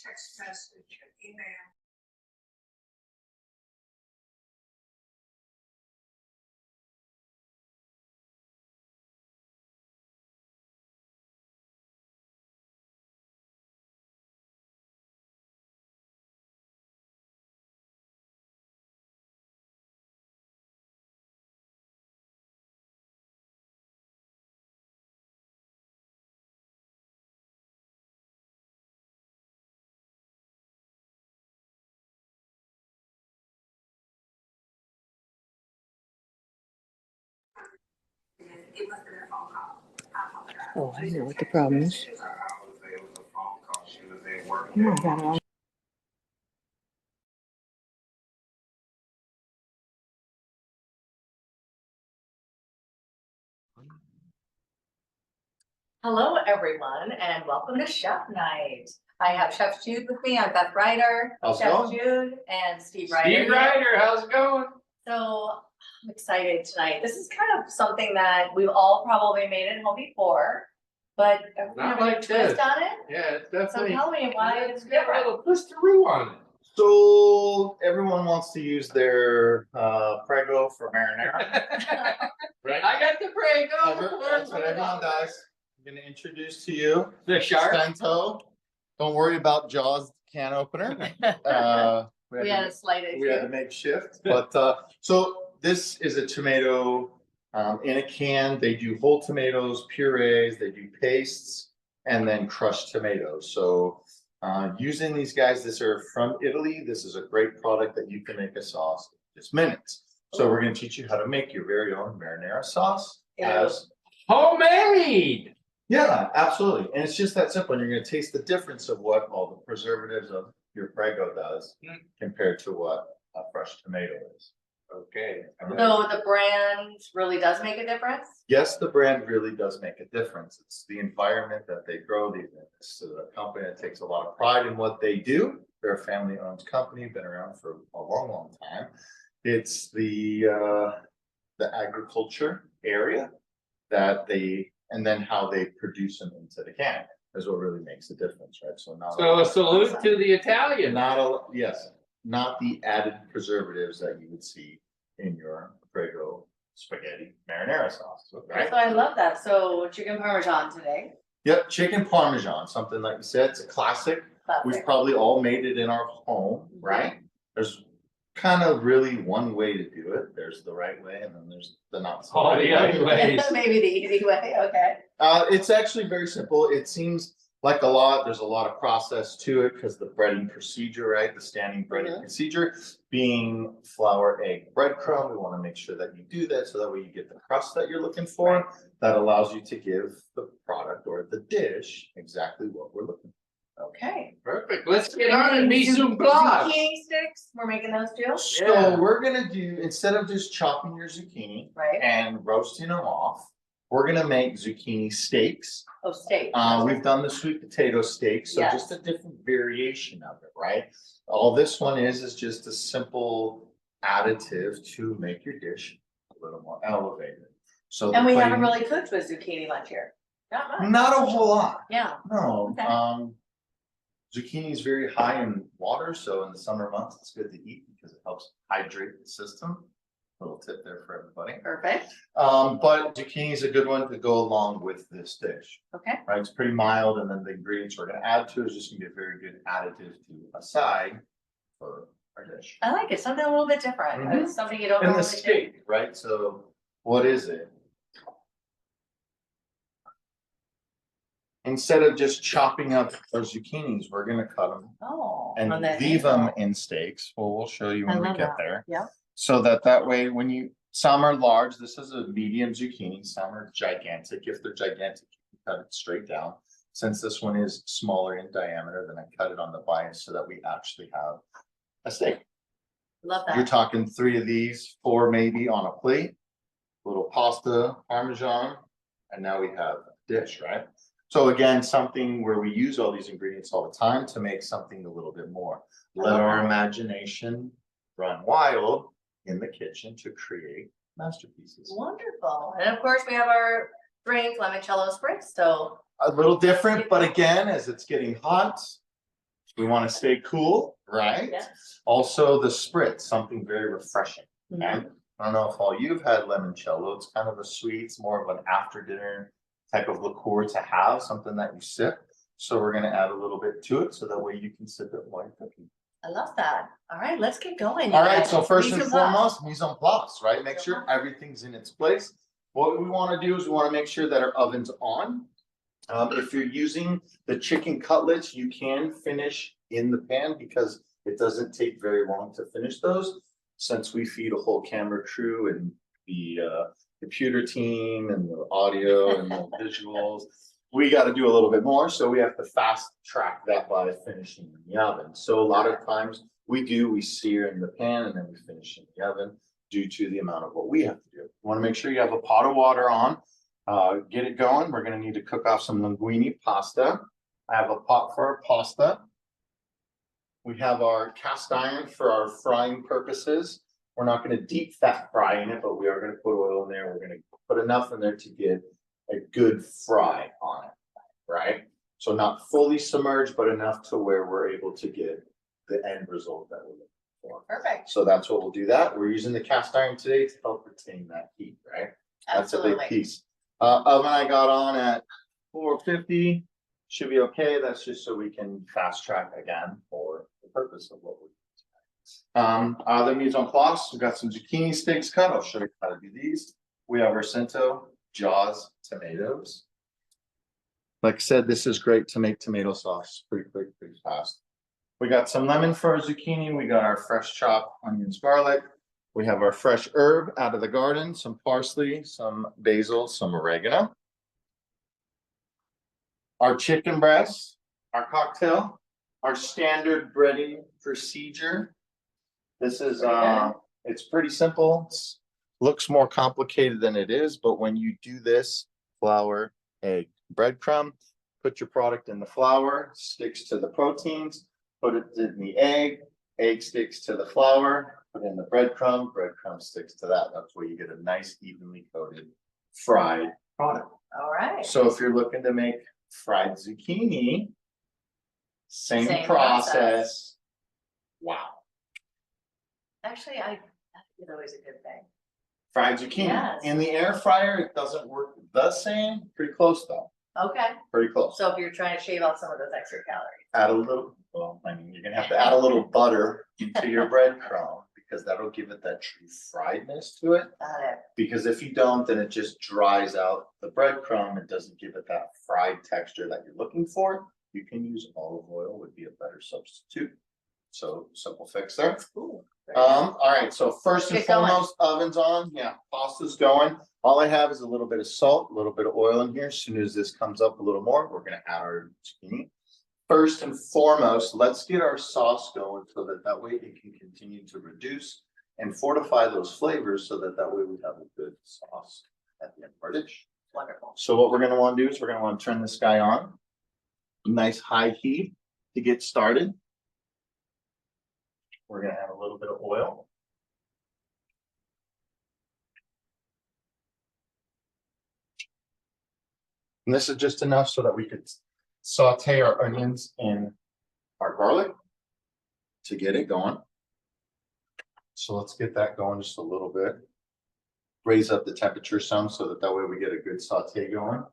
text message, an email. It must have been a phone call. I apologize. Oh, I know what the problem is. It was a phone call. She was at work. Oh, I got it on. Hello, everyone, and welcome to Chef Night. I have Chef Jude with me. I'm Beth Ryder, How's it Chef going? Jude, and Steve Ryder. Steve Ryder, how's it going? So I'm excited tonight. This is kind of something that we've all probably made at home before, but Not a like twist this. on it. Yeah, it's So definitely. tell me why It's it's got a different. little twisteroo on it. So everyone wants to use their Prego for marinara, right? I got the Prego. That's what everyone does. I'm gonna introduce to you The shark. Stento. Don't worry about Jaws can opener. We had a slight we had to issue. make shift, but so this is a tomato in a can. They do whole tomatoes, purees, they do pastes, and then crushed tomatoes. So using these guys, these are from Italy. This is a great product that you can make a sauce in just minutes. So we're going to teach you how to make your very own marinara sauce. As Homemade. yeah, absolutely, and it's just that simple. And you're going to taste the difference of what all the preservatives of your Prego does compared to what a fresh tomato is. Okay. So the brand really does make a difference? Yes, the brand really does make a difference. It's the environment that they grow these in. It's a company that takes a lot of pride in what they do. They're a family-owned company, been around for a long, long time. It's the agriculture area that they, and then how they produce them into the can is what really makes a difference, right? So not So a salute to the Italian. not the added preservatives that you would see in your Prego spaghetti marinara sauce, right? So I love that. So chicken parmesan today. Yep, chicken parmesan, something like you said, it's a classic. We've Classic. probably all made it in our home, right? There's kind of really one way to do it. There's the right way, and then there's the not so All right the way. other ways. Maybe the easy way, okay. It's actually very simple. It seems like a lot, there's a lot of process to it because the breading procedure, right? The standing breading procedure being flour, egg, breadcrumb. We want to make sure that you do that so that way you get the crust that you're looking for. Right. That allows you to give the product or the dish exactly what we're looking for. Okay. Perfect. Let's get on and be Zuc- some blogs. Zucchini sticks, we're making those too? So Yeah. we're gonna do, instead of just chopping your zucchini Right? and roasting them off, we're gonna make zucchini steaks. Oh, steak. We've done the sweet potato steak, so Yes. just a different variation of it, right? All this one is just a simple additive to make your dish a little more elevated. So And the we haven't plain- really cooked with zucchini much here. Not much. not a whole lot, Yeah, no. Okay. Zucchini is very high in water, so in the summer months, it's good to eat because it helps hydrate the system. Little tip there for everybody. perfect. But zucchini is a good one to go along with this dish, Okay. right? It's pretty mild, and then the ingredients we're gonna add to it is just gonna be a very good additive to a side for our dish. I like it. Something a little bit different. Mhm. It's something you don't And the normally do. steak, right? So what is it? Instead of just chopping up those zucchinis, we're gonna cut them Oh. and on that leave them angle. in steaks. Well, we'll show you I when we love get that. there. Yeah. So that way, when you, some are large, this is a medium zucchini, some are gigantic. If they're gigantic, you can cut it straight down. Since this one is smaller in diameter, then I cut it on the bias so that we actually have a steak. Love You're that. talking 3 of these, 4 maybe on a plate, little pasta, parmesan, and now we have a dish, right? So again, something where we use all these ingredients all the time to make something a little bit more. Let our imagination run wild in the kitchen to create masterpieces. Wonderful. And of course, we have our drink, limoncello spritz. So A little different, but again, as it's getting hot, We want to stay cool, right? Yes. Also the spritz, something very refreshing. Okay? Mhm. I don't know if all you've had limoncello. It's kind of a sweet, it's more of an after dinner type of liqueur to have, something that you sip. So we're gonna add a little bit to it so that way you can sip it while you're cooking. I love that. All right, let's get going. you All right, guys. so first and Mise en place. foremost, mise en place, right? Make Mise en sure place. everything's in its place. What we want to do is we want to make sure that our oven's on. If you're using the chicken cutlets, you can finish in the pan because it doesn't take very long to finish those. Since we feed a whole camera crew and the computer team and the audio and the visuals, we got to do a little bit more. So we have to fast track that by finishing in the oven. So a lot of times we sear in the pan and then we finish in the oven due to the amount of what we have to do. You want to make sure you have a pot of water on. Get it going. We're going to need to cook off some linguine pasta. I have a pot for our pasta. We have our cast iron for our frying purposes. We're not going to deep fat fry in it, but we are going to put oil in there. We're going to put enough in there to get a good fry on it, right? So not fully submerged, but enough to where we're able to get the end result that we're looking for. Perfect. So that's what we'll do that. We're using the cast iron today to help retain that heat, right? That's a Absolutely. big piece. Oven I got on at 450, should be okay. That's just so we can fast track again for the purpose of what we're doing. The mise en place, we've got some zucchini steaks cut. I'll show you how to do these. We have our Cento Jaws tomatoes. Like I said, this is great to make tomato sauce pretty quick, pretty fast. We got some lemon for our zucchini. We got our fresh chopped onions, garlic. We have our fresh herb out of the garden, some parsley, some basil, some oregano. Our chicken breast, our cocktail, our standard breading procedure. This is, it's pretty simple. It's, looks more complicated than it is, but when you do this, flour, egg, breadcrumb, put your product in the flour, sticks to the proteins, put it in the egg sticks to the flour, put in the breadcrumb sticks to that. That's where you get a nice evenly coated fried product. All right. So if you're looking to make fried zucchini, same Same process. process. Wow. Actually, that is always a good thing. Fried zucchini. Yes. In the air fryer, it doesn't work the same. Pretty close though. Okay. Pretty close. So if you're trying to shave off some of those extra calories. Add a little, well, I mean, you're gonna have to add a little butter into your breadcrumb because that'll give it that true friedness to it. Got it. Because if you don't, then it just dries out the breadcrumb. It doesn't give it that fried texture that you're looking for. You can use olive oil, would be a better substitute. So simple fix there. Ooh, All right, so first and Get going. foremost, oven's on. Yeah, pasta's going. All I have is a little bit of salt, a little bit of oil in here. As soon as this comes up a little more, we're gonna add our zucchini. First and foremost, let's get our sauce going so that way it can continue to reduce and fortify those flavors so that way we have a good sauce at the end of our dish. Wonderful. So what we're gonna wanna do is we're gonna wanna turn this guy on. Nice high heat to get started. We're gonna add a little bit of oil. And this is just enough so that we could saute our onions and our garlic to get it going. So let's get that going just a little bit. Raise up the temperature some so that way we get a good saute going.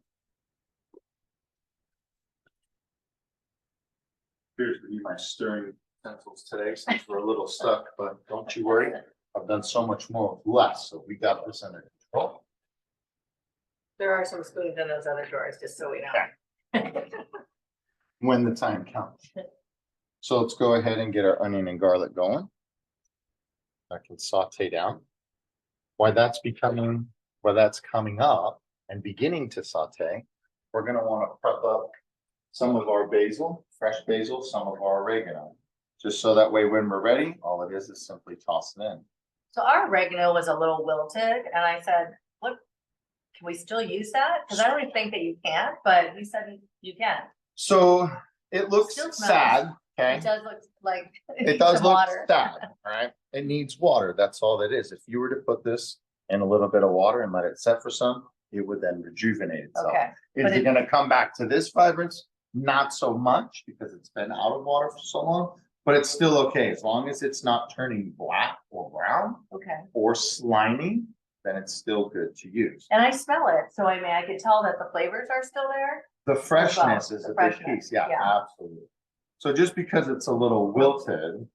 Here's to be my stirring utensils today since we're a little stuck, but don't you worry. I've done so much more with less, so we got this under control. There are some spoons in those other drawers, just so we know. When the time comes. So let's go ahead and get our onion and garlic going. I can saute down. While that's coming up and beginning to saute, we're gonna want to prep up some of our basil, fresh basil, some of our oregano. Just so that way when we're ready, all it is simply toss it in. So our oregano was a little wilted and I said, look, can we still use that? Because I don't think that you can, but you said you can. So it looks Still smells. sad, okay? It does look like It does some look water. sad, all right? It needs water, that's all it is. If you were to put this in a little bit of water and let it set for some, it would then rejuvenate itself. Okay. Is But it gonna come back to this vibrance? not so much because it's been out of water for so long, but it's still okay. As long as it's not turning black or brown Okay. or slimy, then it's still good to use. And I smell it, so I mean, I could tell that the flavors are still there. The freshness is the a big freshness, piece, yeah, yeah. absolutely. So just because it's a little wilted,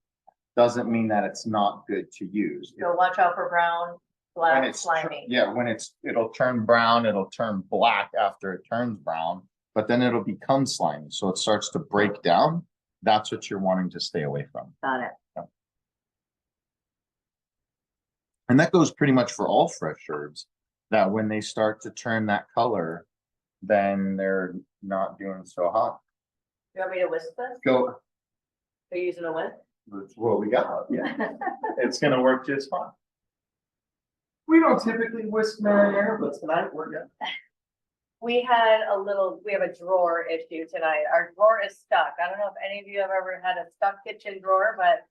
doesn't mean that it's not good to use. So watch out for brown, When black, it's, slimy. yeah, when it'll turn brown, it'll turn black after it turns brown, but then it'll become slimy, so it starts to break down. That's what you're wanting to stay away from. Got it. And that goes pretty much for all fresh herbs, that when they start to turn that color, then they're not doing so hot. You want me to whisk this? Go, Are you using a whisk? that's what we got, yeah, it's gonna work just fine. We don't typically whisk marinara, but tonight we're good. We have a drawer issue tonight. Our drawer is stuck. I don't know if any of you have ever had a stuck kitchen drawer, but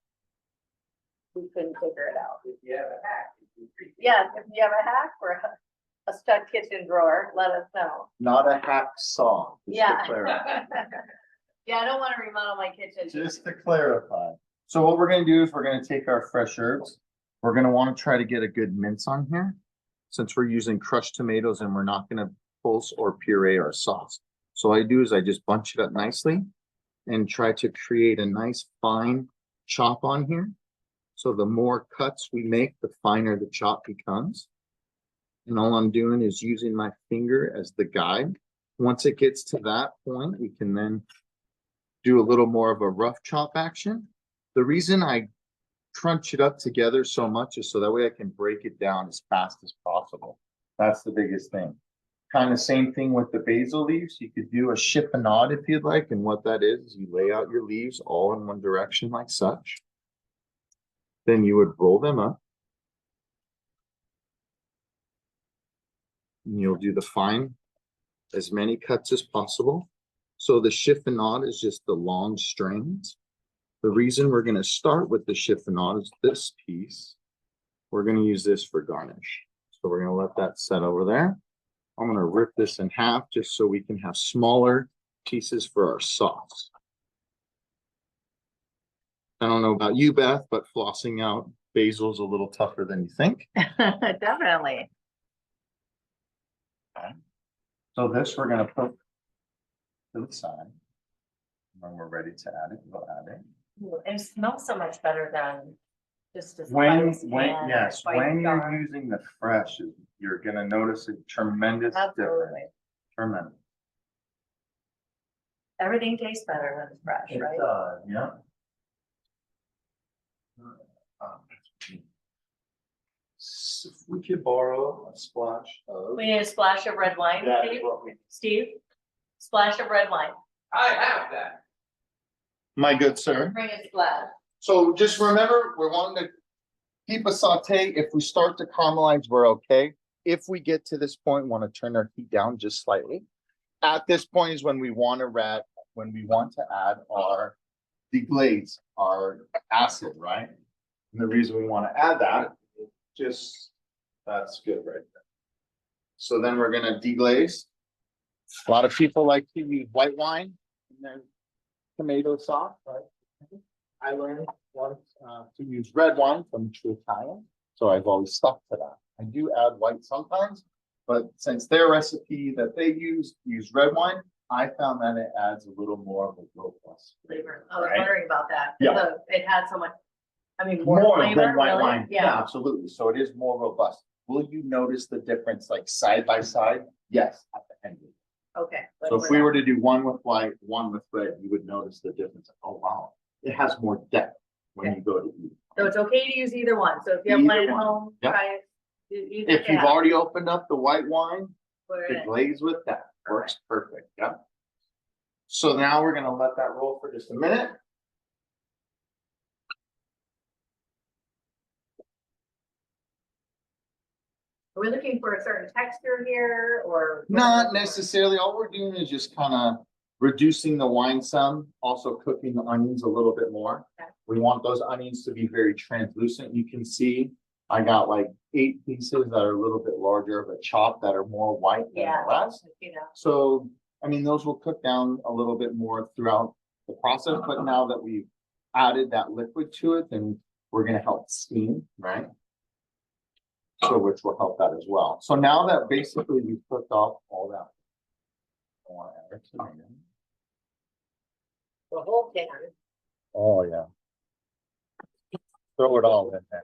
we couldn't figure it out. If you have a hack. Yes, if you have a hack for a stuck kitchen drawer, let us know. Not a hacksaw. just to Yeah. clarify. Yeah, I don't want to remodel my kitchen. Just to clarify. So what we're gonna do is we're gonna take our fresh herbs. We're gonna wanna try to get a good mince on here. Since we're using crushed tomatoes and we're not gonna pulse or puree our sauce. So what I do is I just bunch it up nicely and try to create a nice fine chop on here. So the more cuts we make, the finer the chop becomes. And all I'm doing is using my finger as the guide. Once it gets to that point, we can then do a little more of a rough chop action. The reason I crunch it up together so much is so that way I can break it down as fast as possible. That's the biggest thing. Kind of same thing with the basil leaves. You could do a chiffonade if you'd like. And what that is you lay out your leaves all in one direction like such. Then you would roll them up. And you'll do the fine, as many cuts as possible. So the chiffonade is just the long strands. The reason we're going to start with the chiffonade is this piece. We're going to use this for garnish. So we're going to let that set over there. I'm going to rip this in half just so we can have smaller pieces for our sauce. I don't know about you, Beth, but flossing out basil is a little tougher than you think. Definitely. Okay. So this we're going to put to the side. When we're ready to add it, we'll add it. Ooh, it smells so much better than just a When spice pan, yes, spice when you're jar. using the fresh, you're gonna notice a tremendous difference. Absolutely. Tremendous. Everything tastes better when it's fresh, It right? does, yeah. So if we could borrow a splash of. We need a splash of red wine, That's Steve? what we- Steve? Splash of red wine. I have that. My good sir. Bring a splash. So just remember, we're wanting to keep a saute. If we start to caramelize, we're okay. If we get to this point, want to turn our heat down just slightly. At this point is when we want to add our deglaze, our acid, right? And the reason we want to add that, just, that's good right there. So then we're gonna deglaze. A lot of people like to use white wine in their tomato sauce, right? I learned once to use red wine from True Italian, so I've always stuck to that. I do add white sometimes, but since their recipe that they use red wine, I found that it adds a little more of a robust Flavor. I was Right. wondering about that. Yeah. So it had so much, I mean, more More flavor, than white really? wine. Yeah, Yeah, absolutely. So it is more robust. Will you notice the difference like side by side? Yes, at the end. okay. So if we were to do one with white, one with red, you would notice the difference. Oh, wow. It has more depth when you go to eat. So it's okay to use either one. So if you have one Either at one. home, Yeah. try it. Use If it, you've yeah, already opened up the white wine, put it the in. glaze with that works perfect, yeah. So now we're gonna let that roll for just a minute. Are we looking for a certain texture here or? Not necessarily, all we're doing is just kind of reducing the wine some, also cooking the onions a little bit more. Okay. We want those onions to be very translucent. You can see I got like 8 pieces that are a little bit larger of a chop that are more white than Yeah. the rest. You know, So I mean, those will cook down a little bit more throughout the process, but now that we've added that liquid to it, then we're gonna help steam, right? So which will help that as well. So now that basically we've cooked off all that. I wanna add it to my menu. The whole can. Oh, yeah. Throw it all in there.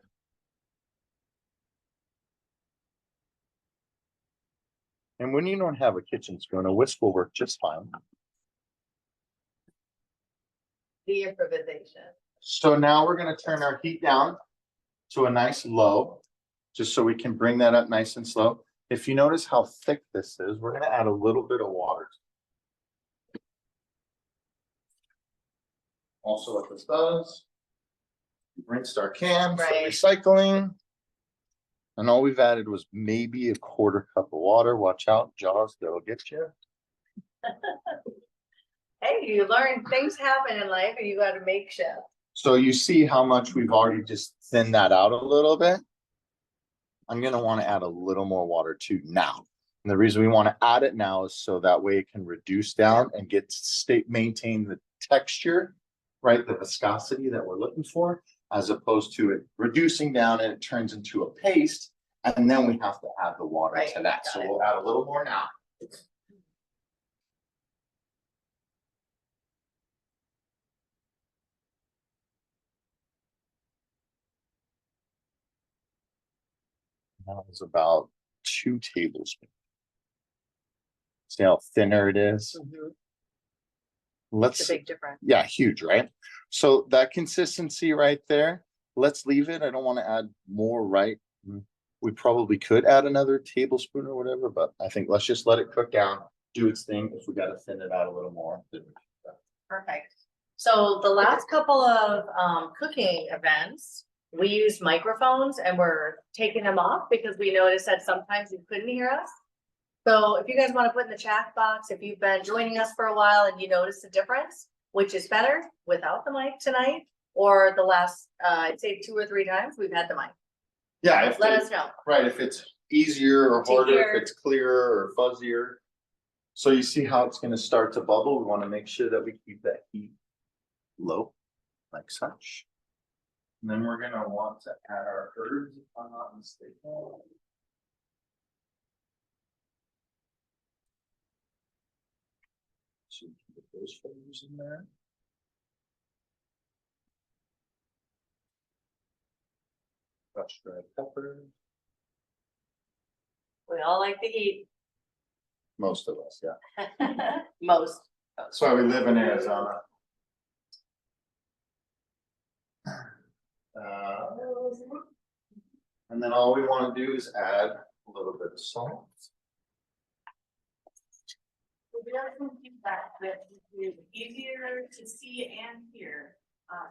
And when you don't have a kitchen spoon, a whisk will work just fine. The improvisation. So now we're gonna turn our heat down to a nice low, just so we can bring that up nice and slow. If you notice how thick this is, we're gonna add a little bit of water. Also what this does, we rinsed our can for Right. recycling. And all we've added was maybe a quarter cup of water. Watch out, Jaws, they'll get you. Hey, you learn things happen in life and you gotta make shift. So you see how much we've already just thinned that out a little bit. I'm gonna wanna add a little more water too now. And the reason we wanna add it now is so that way it can reduce down and maintain the texture, right? The viscosity that we're looking for, as opposed to it reducing down and it turns into a paste. And then we have to add the water Right, to that. got So it. we'll add a little more now. That was about 2 tablespoons. See how thinner it is? It's a Let's, big difference. yeah, huge, right? So that consistency right there, let's leave it. I don't want to add more, right? We probably could add another tablespoon or whatever, but I think let's just let it cook down, do its thing. If we got to thin it out a little more, then we can do that. Perfect. So the last couple of cooking events, we used microphones and we're taking them off because we noticed that sometimes you couldn't hear us. So if you guys want to put in the chat box, if you've been joining us for a while and you notice the difference, which is better without the mic tonight, or the last, I'd say 2 or 3 times we've had the mic. Yeah, Let us know. right, if it's easier or To harder, hear. if it's clearer or fuzzier. So you see how it's gonna start to bubble. We want to make sure that we keep that heat low, like such. And then we're gonna want to add our herbs, if I'm not mistaken. So we can put those flavors in there. Crushed red pepper, We all like to eat. most of us, yeah. Most. That's why we live in Arizona. And then all we want to do is add a little bit of salt. We have some feedback that it's easier to see and hear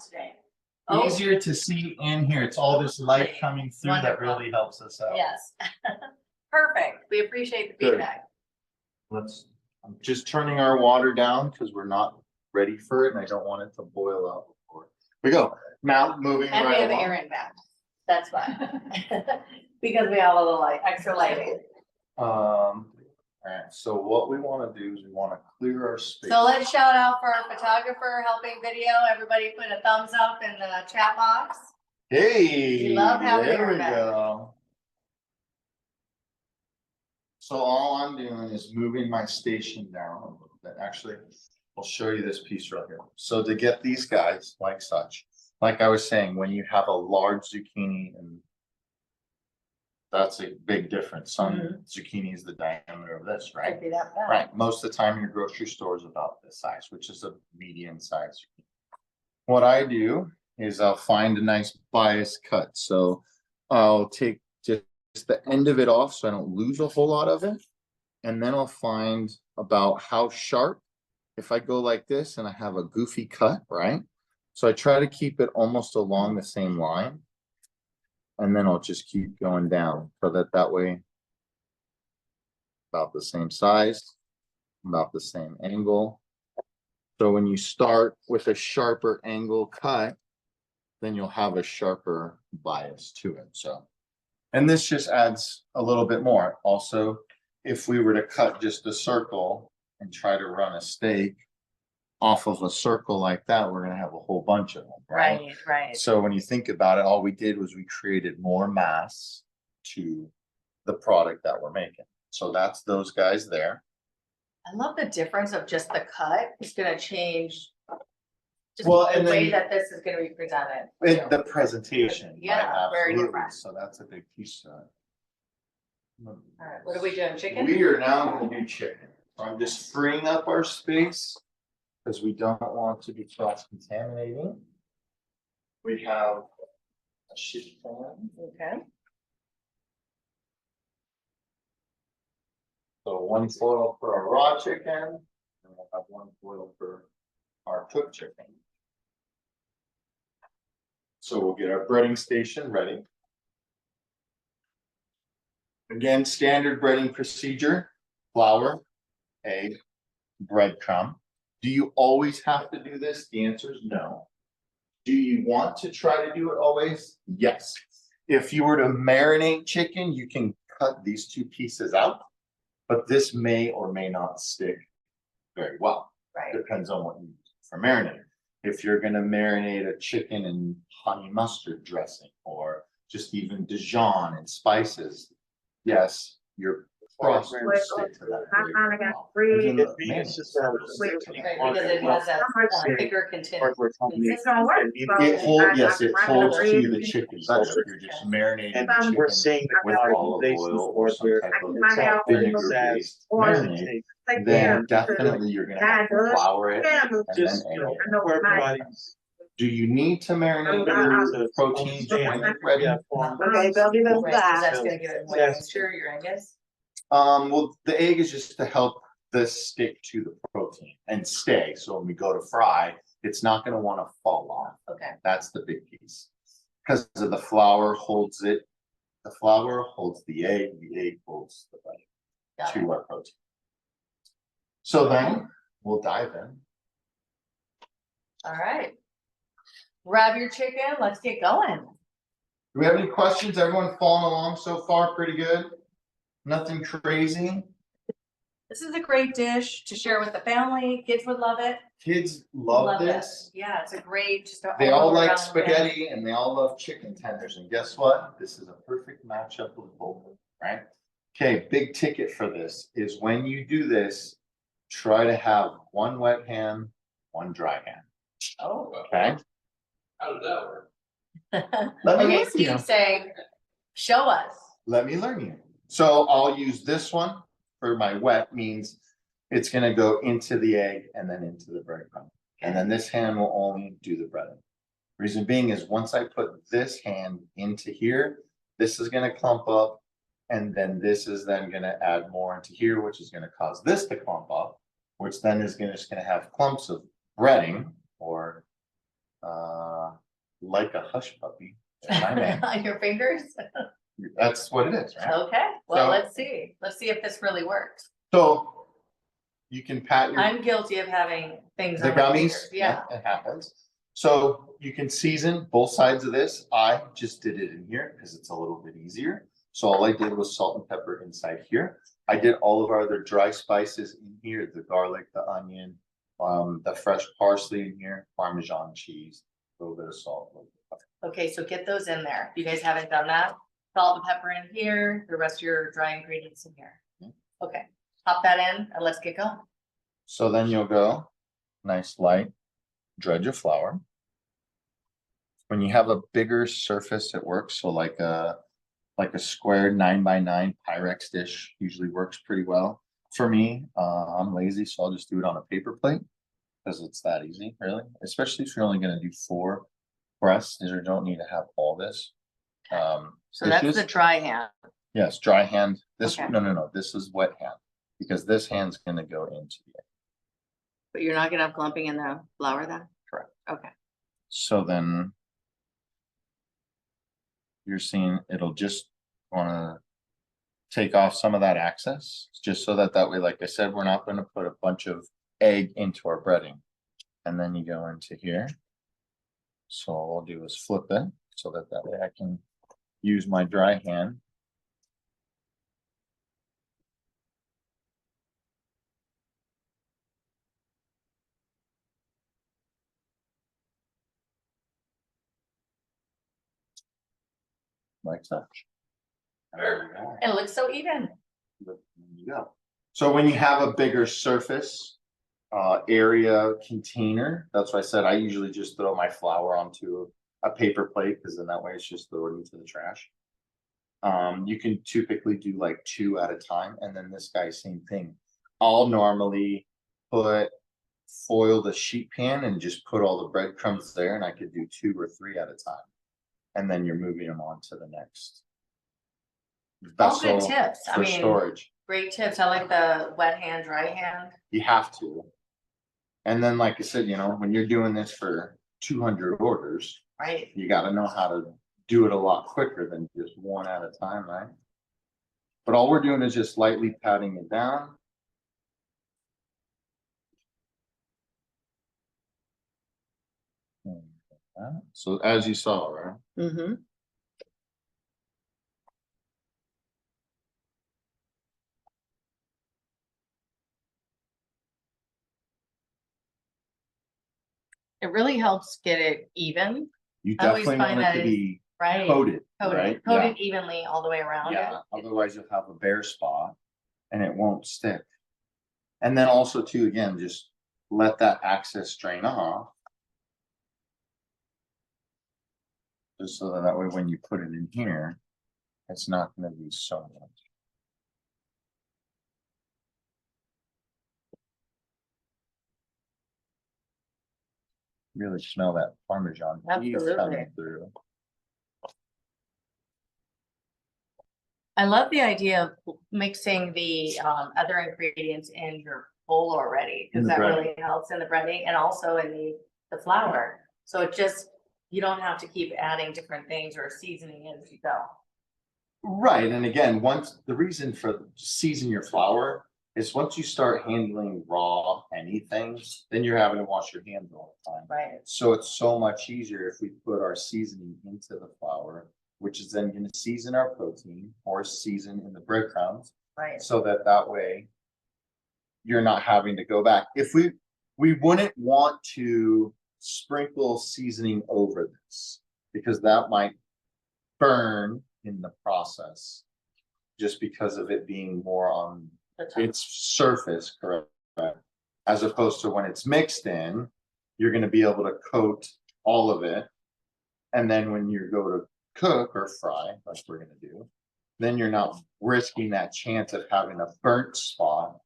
today. Oh. Easier to see and hear. It's all this light coming through that Wonderful. really helps us out. Yes. Perfect. We appreciate the Good. feedback. I'm just turning our water down because we're not ready for it and I don't want it to boil out before. We go. Now moving And we right have along. Aaron back. That's why. Because we have a little extra lighting. Alright, so what we want to do is we want to clear our space. So let's shout out for our photographer helping video. Everybody put a thumbs up in the chat box. Hey, We love having there Aaron we back. go. So all I'm doing is moving my station down a little bit. Actually, I'll show you this piece right here. So to get these guys like such, like I was saying, when you have a large zucchini, and that's a big difference. Some zucchini is the diameter of this, right? Could be that bad. Right, most of the time your grocery store is about this size, which is a medium size. What I do is I'll find a nice bias cut. So I'll take just the end of it off so I don't lose a whole lot of it. And then I'll find about how sharp, if I go like this and I have a goofy cut, right? So I try to keep it almost along the same line. And then I'll just keep going down so that way about the same size, about the same angle. So when you start with a sharper angle cut, then you'll have a sharper bias to it. So, and this just adds a little bit more. Also, if we were to cut just a circle and try to run a steak off of a circle like that, we're gonna have a whole bunch of them, right? Right. So when you think about it, all we did was we created more mass to the product that we're making. So that's those guys there. I love the difference of just the cut. It's gonna change. Just Well, the and way then- that this is gonna be presented. In the presentation. right, Yeah, very absolutely. different. So that's a big piece to it. All right, what are we doing, chicken? We are now gonna do chicken. So I'm just freeing up our space because we don't want to be cross contaminating. We have a sheet pan. Okay, So one foil for our raw chicken, and we'll have one foil for our cooked chicken. So we'll get our breading station ready. Again, standard breading procedure, flour, egg, breadcrumb. Do you always have to do this? The answer is no. Do you want to try to do it always? Yes. If you were to marinate chicken, you can cut these two pieces out, but this may or may not stick very well. right. Depends on what you use for marinating. If you're gonna marinate a chicken in honey mustard dressing or just even Dijon and spices, yes, your crust will stick to that very well. Even the mayonnaise will stick to that. Right, because it has that thicker content. It's gonna work. It holds, yes, it holds to the chicken, but if you're just marinating And the we're chicken seeing the with olive oil or some type of vinegar-based marinade, then definitely you're gonna have to flour it and then Just, egg you know, it. for everybody's. Do you need to marinate your proteins when it's ready? Okay, they'll give us Right, 'cause that. that's gonna give it more Yes. moisture, your Angus. Well, the egg is just to help this stick to the protein and stay, so when we go to fry, it's not gonna wanna fall off. Okay, That's the big piece. Because of the flour holds it, the flour holds the egg holds the butter got it. to our protein. So then, we'll dive in. All right. Grab your chicken, let's get going. Do we have any questions? Everyone following along so far pretty good? Nothing crazy? This is a great dish to share with the family. Kids would love it. Kids love it. this. Yeah, it's a great, just. They all like around spaghetti and they all love chicken tenders, and guess what? This is a perfect matchup with both, of them, right? Okay, big ticket for this is when you do this, try to have one wet hand, one dry hand, Oh. okay? How does that work? Let me Okay, learn you. Steve's saying, show us. Let me learn you. So I'll use this one for my wet, means it's gonna go into the egg and then into the breadcrumb. And then this hand will only do the breading. Reason being is once I put this hand into here, this is gonna clump up. And then this is then gonna add more into here, which is gonna cause this to clump up, which then is just gonna have clumps of breading or like a hush puppy. is my name. On your fingers? That's what it is, right? Okay, well, So- let's see. Let's see if this really works. So you can pat your I'm guilty of having things the on my gummies. fingers. Yeah, It happens. So you can season both sides of this. I just did it in here because it's a little bit easier. So all I did was salt and pepper inside here. I did all of our other dry spices in here, the garlic, the onion, the fresh parsley in here, Parmesan cheese, a little bit of salt. a little bit of pepper. okay, so get those in there. If you guys haven't done that, salt and pepper in here, the rest of your dry ingredients in here. Okay, pop that in and let's get going. So then you'll go nice light dredge of flour. When you have a bigger surface, it works. So like a square 9x9 Pyrex dish usually works pretty well. For me, I'm lazy, so I'll just do it on a paper plate because it's that easy, really. Especially if you're only gonna do 4 breasts, you don't need to have all this. So that's dishes. the dry hand. Yes, dry hand. This, Okay. no, this is wet hand because this hand's gonna go into the egg. But you're not gonna have clumping in the flour then? Correct. Okay. So then you're seeing it'll just wanna take off some of that excess, just so that way, like I said, we're not gonna put a bunch of egg into our breading. And then you go into here. So all I'll do is flip it so that way I can use my dry hand. like such. And there you go. It looks so even. There you go. So when you have a bigger surface, area container, that's why I said I usually just throw my flour onto a paper plate, because then that way it's just thrown into the trash. You can typically do like 2 at a time, and then this guy, same thing. I'll normally foil the sheet pan and just put all the breadcrumbs there, and I could do 2 or 3 at a time. And then you're moving them on to the next All good vessel tips. I for mean, storage. great tips. I like the wet hand, dry hand. You have to. And then, like I said, when you're doing this for 200 orders, Right. you got to know how to do it a lot quicker than just 1 at a time, right? But all we're doing is just lightly patting it down. So as you saw, right? Mm-hmm. It really helps get it even, You I always definitely find want it that to is- be right? coated, Coated, right? coated evenly all the way around it. Yeah, otherwise you'll have a bare spot and it won't stick. And then also too, again, just let that excess drain off. Just so that way when you put it in here, it's not gonna be so much. Really smell that Parmesan cheese Absolutely. coming through. I love the idea of mixing the other ingredients in your bowl already, In because the that breading. really helps in the breading and also in the flour. So it just, you don't have to keep adding different things or seasoning as you go. Right, and again, once the reason for season your flour is once you start handling raw anything, then you're having to wash your hands all the time. Right. So it's so much easier if we put our seasoning into the flour, which is then gonna season our protein or season in the breadcrumbs, Right. so that way you're not having to go back. If we wouldn't want to sprinkle seasoning over this, because that might burn in the process, just because of it being more on The top. its surface, correct? As opposed to when it's mixed in, you're gonna be able to coat all of it. And then when you go to cook or fry, like we're gonna do, then you're not risking that chance of having a burnt spot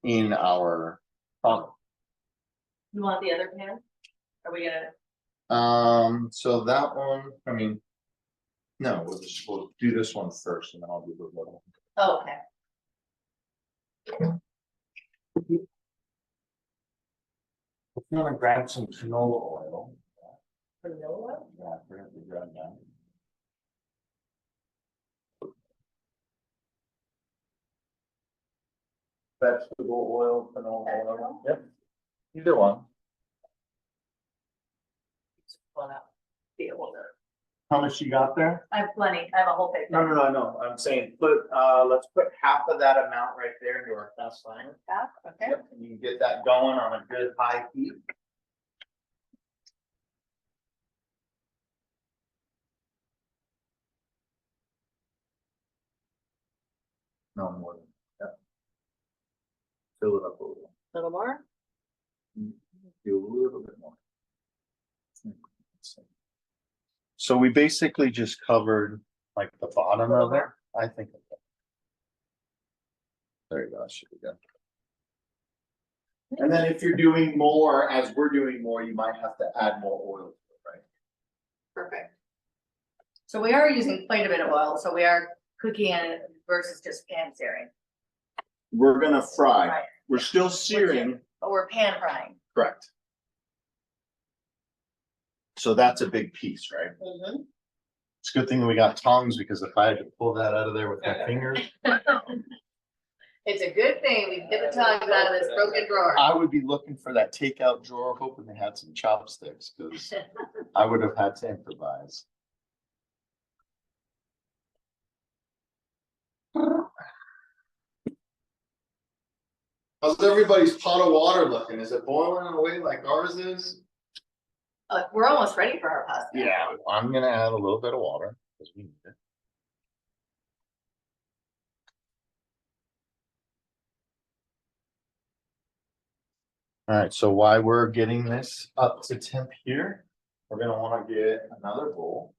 in our product. You want the other pan? Are we gonna? So that one, I mean, no, we'll do this one first and then I'll do the little. Oh, okay. If you wanna grab some canola oil. Vanilla? Yeah, I forgot to grab that. Vegetable oil, canola oil, yep, either one. Well, no. Be able to. How much you got there? I have plenty. I have a whole big. No, I'm saying, let's put half of that amount right there into our cast iron. Half, okay. Yep, and you can get that going on a good high heat. No more than that. Fill it up a little. Little more? Do a little bit more. So we basically just covered like the bottom of it, I think. There you go, that should be good. And then if you're doing more, as we're doing more, you might have to add more oil to it, right? Perfect. So we are using quite a bit of oil, so we are cooking it versus just pan searing. We're gonna fry. Right. We're still searing, But we're pan frying. correct? So that's a big piece, right? Mm-hmm. It's a good thing that we got tongs, because if I had to pull that out of there with my fingers, It's a good thing we get the tongues out of this broken drawer. I would be looking for that takeout drawer, hoping they had some chopsticks, because I would have had to improvise. How's everybody's pot of water looking? Is it boiling away like ours is? We're almost ready for our pasta. Yeah, I'm gonna add a little bit of water, because we need it. Alright, so while we're getting this up to temp here, we're gonna wanna get another bowl.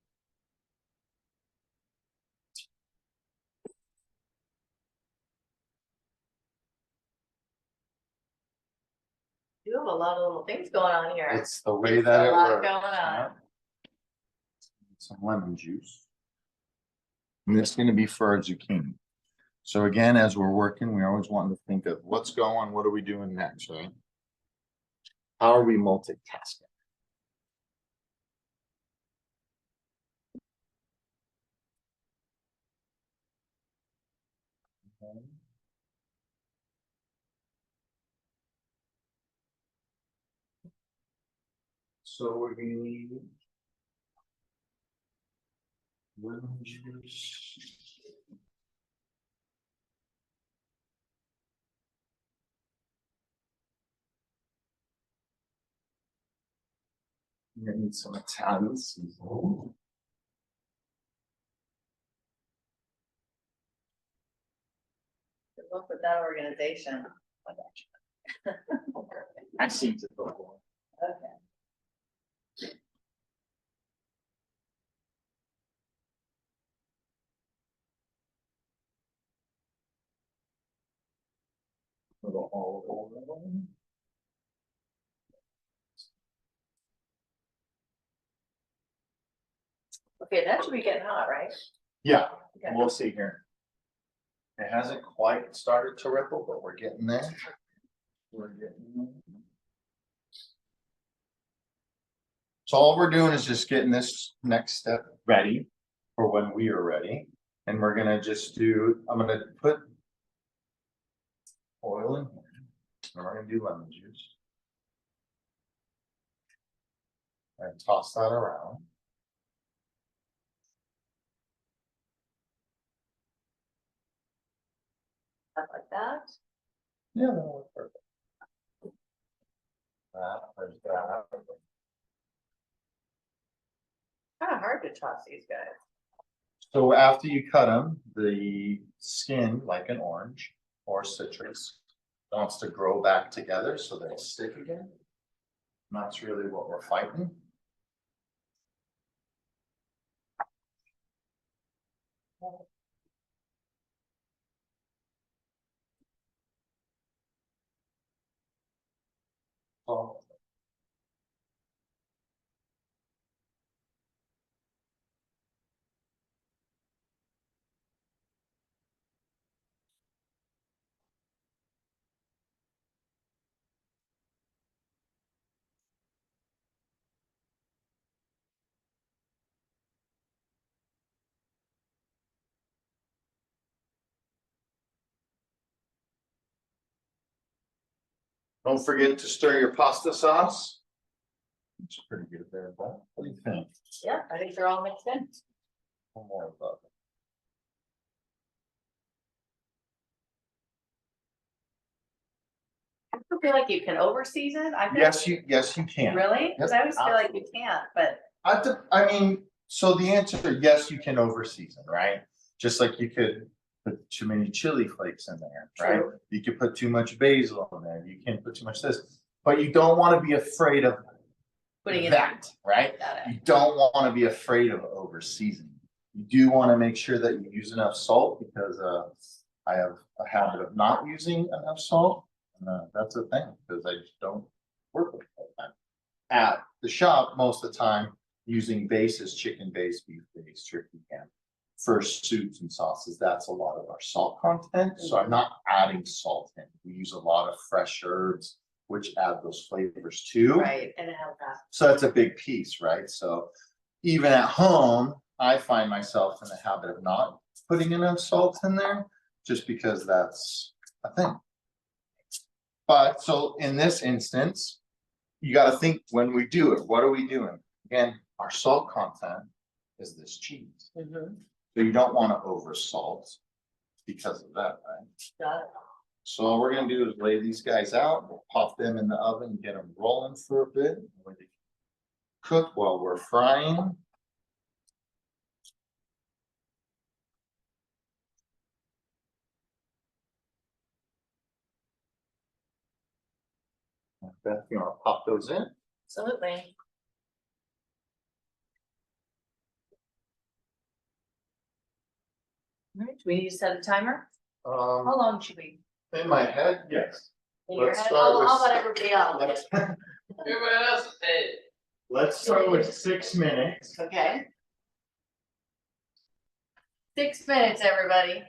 You have a lot of little things going on here. It's the way It's that a it lot works. going on. yeah. Some lemon juice. And this is gonna be for our zucchini. So again, as we're working, we always want to think of what's going, what are we doing next, right? How are we multitasking? Okay. So we're gonna need lemon juice. We're gonna need some Italian seasoning. Good luck with that organization. I see it before. Okay. Little olive oil. Okay, that should be getting hot, right? Yeah, Okay. we'll see here. It hasn't quite started to ripple, but we're getting there. We're getting there. So all we're doing is just getting this next step ready for when we are ready. And we're gonna just do, I'm gonna put oil in here. And we're gonna do lemon juice. And toss that around. Stuff like that. Yeah, that'll work perfect. There's that. Kind of hard to trust these guys. So after you cut them, the skin, like an orange or citrus, wants to grow back together so they stick again. And that's really what we're fighting. Oh. Don't forget to stir your pasta sauce. It's pretty good there, but what do you think? Yeah, I think they're all mixed in. One more above it. I feel like you can over season. I think. Yes, you can. Really? Because I always feel like you absolutely. can't, but I mean, so the answer, yes, you can over season, right? Just like you could put too many chili flakes in there, right? True. You could put too much basil in there, you can't put too much this, but you don't want to be afraid of putting it that, right? Got it. You don't want to be afraid of over seasoning. You do want to make sure that you use enough salt because I have a habit of not using enough salt. That's a thing because I just don't work with it all the time. At the shop, most of the time, using bases, chicken base, beef base, turkey ham. For soups and sauces, that's a lot of our salt content. So I'm not adding salt in. We use a lot of fresh herbs, which add those flavors too. Right, and it has that. So that's a big piece, right? So even at home, I find myself in the habit of not putting enough salt in there just because that's a thing. But so in this instance, you got to think when we do it, what are we doing? Again, our salt content is this cheese. Mhm. So you don't want to over salt because of that, right? Got it. So all we're gonna do is lay these guys out, we'll pop them in the oven, get them rolling for a bit. cook while we're frying. Beth, you wanna pop those in? Absolutely. All right, do we need to set a timer? How long should we? In my head, yes. In your Let's head? start with- How about everybody else? Everybody else is dead. Let's start with 6 minutes. Okay. 6 minutes, everybody.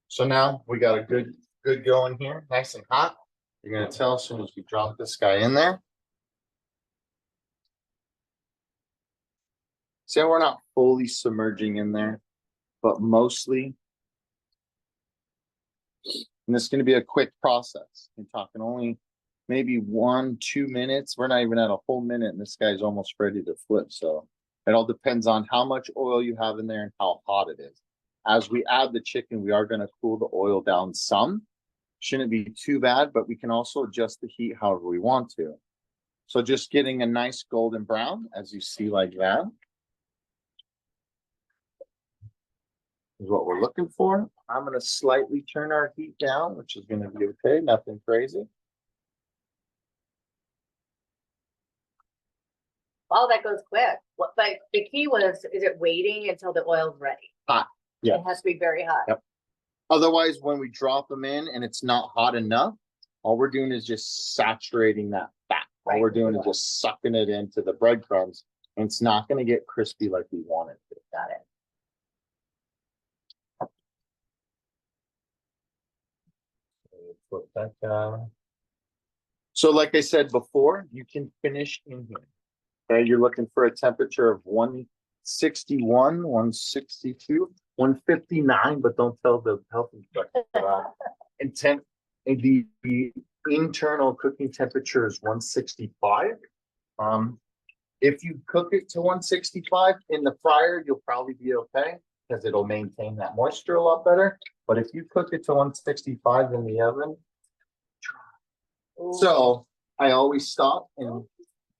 So now we got a good going here, nice and hot. You're gonna tell as soon as we drop this guy in there. See how we're not fully submerging in there, but mostly. And this is gonna be a quick process. I'm talking only maybe 1-2 minutes. We're not even at a whole minute and this guy's almost ready to flip. So it all depends on how much oil you have in there and how hot it is. As we add the chicken, we are gonna cool the oil down some. Shouldn't be too bad, but we can also adjust the heat however we want to. So just getting a nice golden brown, as you see like that, is what we're looking for. I'm gonna slightly turn our heat down, which is gonna be okay, nothing crazy. Wow, that goes quick. What, like, the key was, is it waiting until the oil's ready? Hot, yeah. It has to be very hot. Yep. Otherwise, when we drop them in and it's not hot enough, all we're doing is just saturating that fat. All we're doing is just sucking it into the breadcrumbs, and it's not gonna get crispy like we want it to. Got it. Flip that down. So like I said before, you can finish in here. Okay, you're looking for a temperature of 161, 162, 159, but don't tell the health inspector that. And the internal cooking temperature is 165. If you cook it to 165 in the fryer, you'll probably be okay because it'll maintain that moisture a lot better. But if you cook it to 165 in the oven, so I always stop and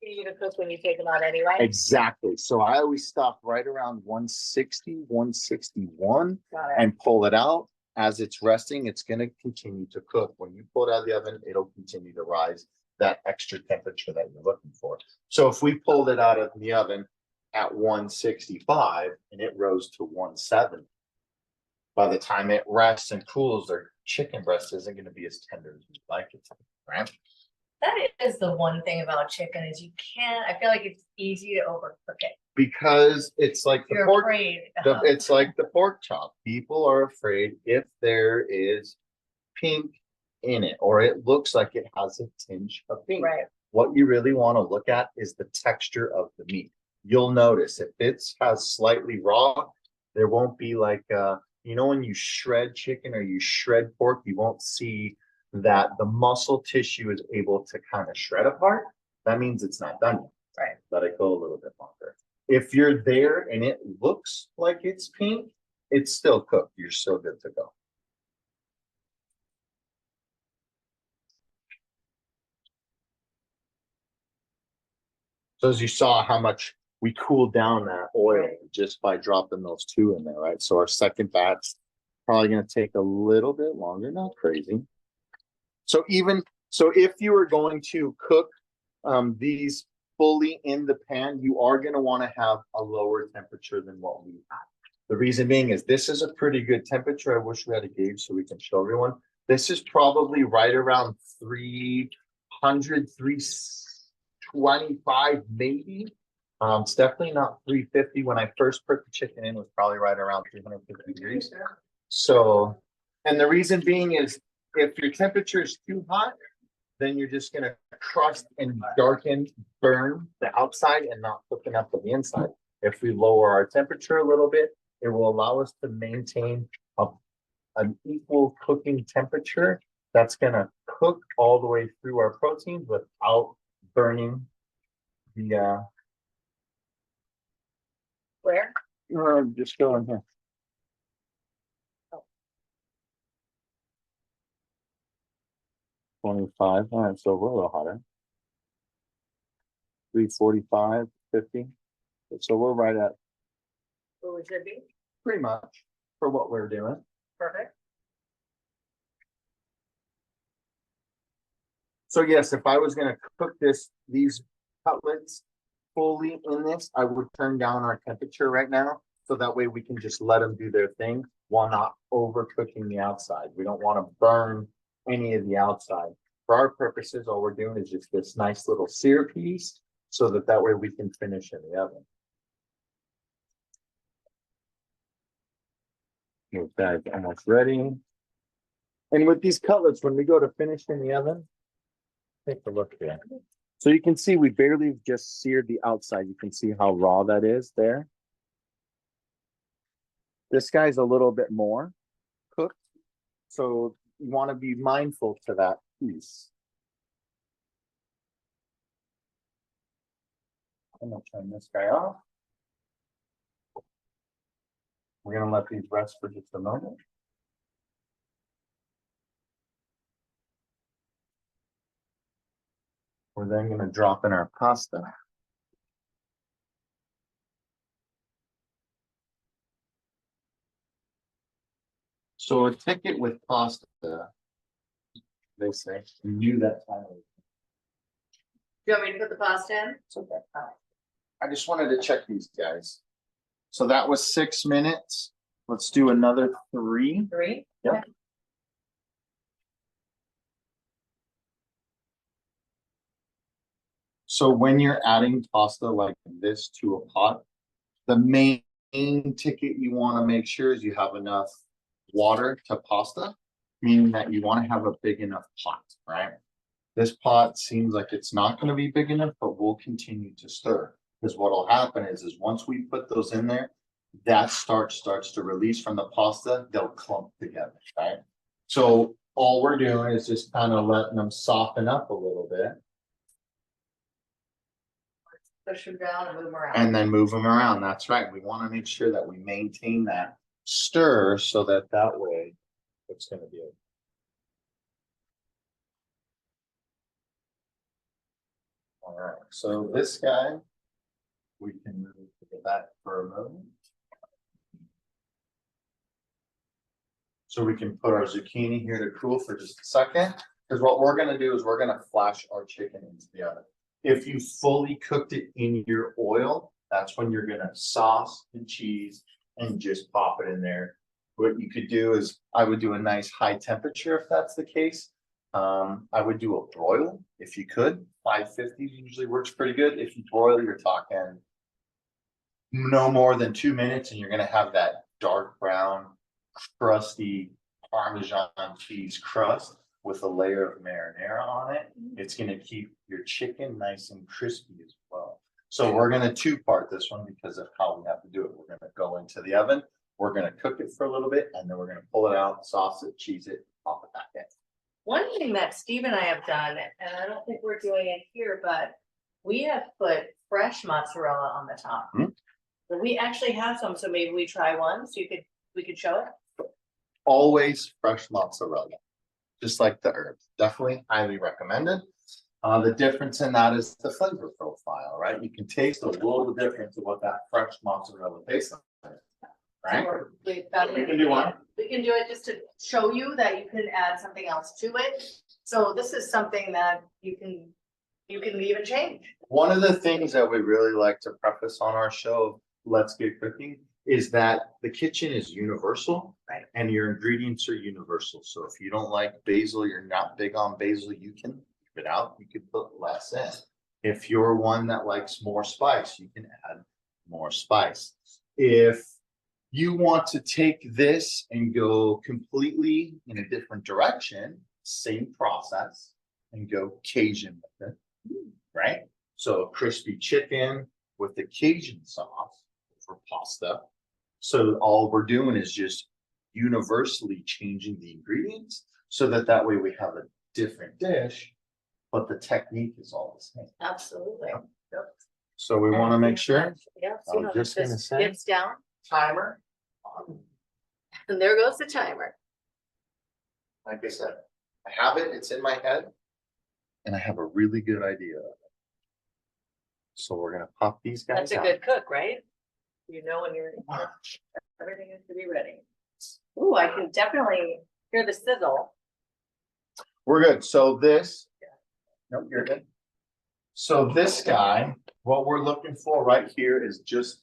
You need to cook when you take them out anyway. exactly. So I always stop right around 160, 161 Got it. and pull it out. As it's resting, it's going to continue to cook. When you pull it out of the oven, it'll continue to rise that extra temperature that you're looking for. So if we pulled it out of the oven at 165 and it rose to 170, by the time it rests and cools, their chicken breast isn't going to be as tender as you'd like it to be, right? That is the one thing about chicken is you can't, I feel like it's easy to overcook it. Because it's like the You're pork, afraid. it's like the pork chop. People are afraid if there is pink in it or it looks like it has a tinge of pink. Right. What you really want to look at is the texture of the meat. You'll notice if it has slightly raw, there won't be like you know, when you shred chicken or you shred pork, you won't see that the muscle tissue is able to kind of shred apart. That means it's not done yet. Right. Let it go a little bit longer. If you're there and it looks like it's pink, it's still cooked. You're still good to go. So as you saw how much we cooled down that oil just by dropping those two in there, right? So our second batch probably going to take a little bit longer, not crazy. So if you were going to cook these fully in the pan, you are going to want to have a lower temperature than what we have. The reason being is this is a pretty good temperature. I wish we had a gauge so we can show everyone. This is probably right around 300, 325 maybe. It's definitely not 350. When I first put the chicken in, it was probably right around 350 degrees. So, and the reason being is if your temperature is too hot, then you're just going to crust and darken, burn the outside and not cook enough of the inside. If we lower our temperature a little bit, it will allow us to maintain an equal cooking temperature that's going to cook all the way through our proteins without burning the Where? Just go in here. Oh. 25, all right, so we're a little hotter. 345, 50. So we're right at Where we should be? pretty much for what we're doing. Perfect. So yes, if I was gonna cook these cutlets fully in this, I would turn down our temperature right now. So that way we can just let them do their thing while not overcooking the outside. We don't want to burn any of the outside. For our purposes, all we're doing is just this nice little sear piece so that way we can finish in the oven. Okay, almost ready. And with these cutlets, when we go to finish in the oven, take a look here. So you can see we barely just seared the outside. You can see how raw that is there. This guy's a little bit more cooked. So you want to be mindful to that piece. I'm gonna turn this guy off. We're gonna let these rest for just a moment. We're then gonna drop in our pasta. So a ticket with pasta, they say, you knew that time. Do you want me to put the pasta in? It's okay. I just wanted to check these guys. So that was 6 minutes. Let's do another 3. 3? Yep. Okay. So when you're adding pasta like this to a pot, the main ticket you want to make sure is you have enough water to pasta, meaning that you want to have a big enough pot, right? This pot seems like it's not going to be big enough, but we'll continue to stir. Because what'll happen is once we put those in there, that starch starts to release from the pasta, they'll clump together, right? So all we're doing is just kind of letting them soften up a little bit. Push them down and move them around. And then move them around. That's right. We want to make sure that we maintain that stir so that way it's going to be. All right. So this guy, we can move to the back for a moment. So we can put our zucchini here to cool for just a second. Because what we're going to do is we're going to flash our chicken into the oven. If you fully cooked it in your oil, that's when you're gonna sauce and cheese and just pop it in there. What you could do is I would do a nice high temperature if that's the case. I would do a broil if you could. 550 usually works pretty good. If you broil, you're talking no more than 2 minutes and you're gonna have that dark brown, crusty Parmesan cheese crust with a layer of marinara on it. It's gonna keep your chicken nice and crispy as well. So we're gonna 2-part this one because of how we have to do it. We're gonna go into the oven, we're gonna cook it for a little bit, and then we're gonna pull it out, sauce it, cheese it, pop it back in. One thing that Steve and I have done, and I don't think we're doing it here, but we have put fresh mozzarella on the top. So we actually have some, so maybe we try one, so we could show it. Always fresh mozzarella, just like the herbs. Definitely highly recommended. The difference in that is the flavor profile, right? You can taste a little difference of what that fresh mozzarella tastes like, right? So we can do one. We can do it just to show you that you can add something else to it. So this is something that you can leave and change. One of the things that we really like to preface on our show, Let's Get Cooking, is that the kitchen is universal, right? And your ingredients are universal. So if you don't like basil, you're not big on basil, you can leave it out. You can put less in. If you're one that likes more spice, you can add more spice. If you want to take this and go completely in a different direction, same process, and go Cajun with it, right? So crispy chicken with the Cajun sauce for pasta. So all we're doing is just universally changing the ingredients so that way we have a different dish, but the technique is all the same. Absolutely. So we want to make sure. Yeah, So you was know, just gonna say. It's down, Timer. and there goes the timer. Like I said, I have it, it's in my head. And I have a really good idea. of it. So we're gonna pop these guys That's a out. good cook, right? You know when you're, everything has to be ready. Ooh, I can definitely hear the sizzle. We're good, so this. Nope, you're good. So this guy, what we're looking for right here is just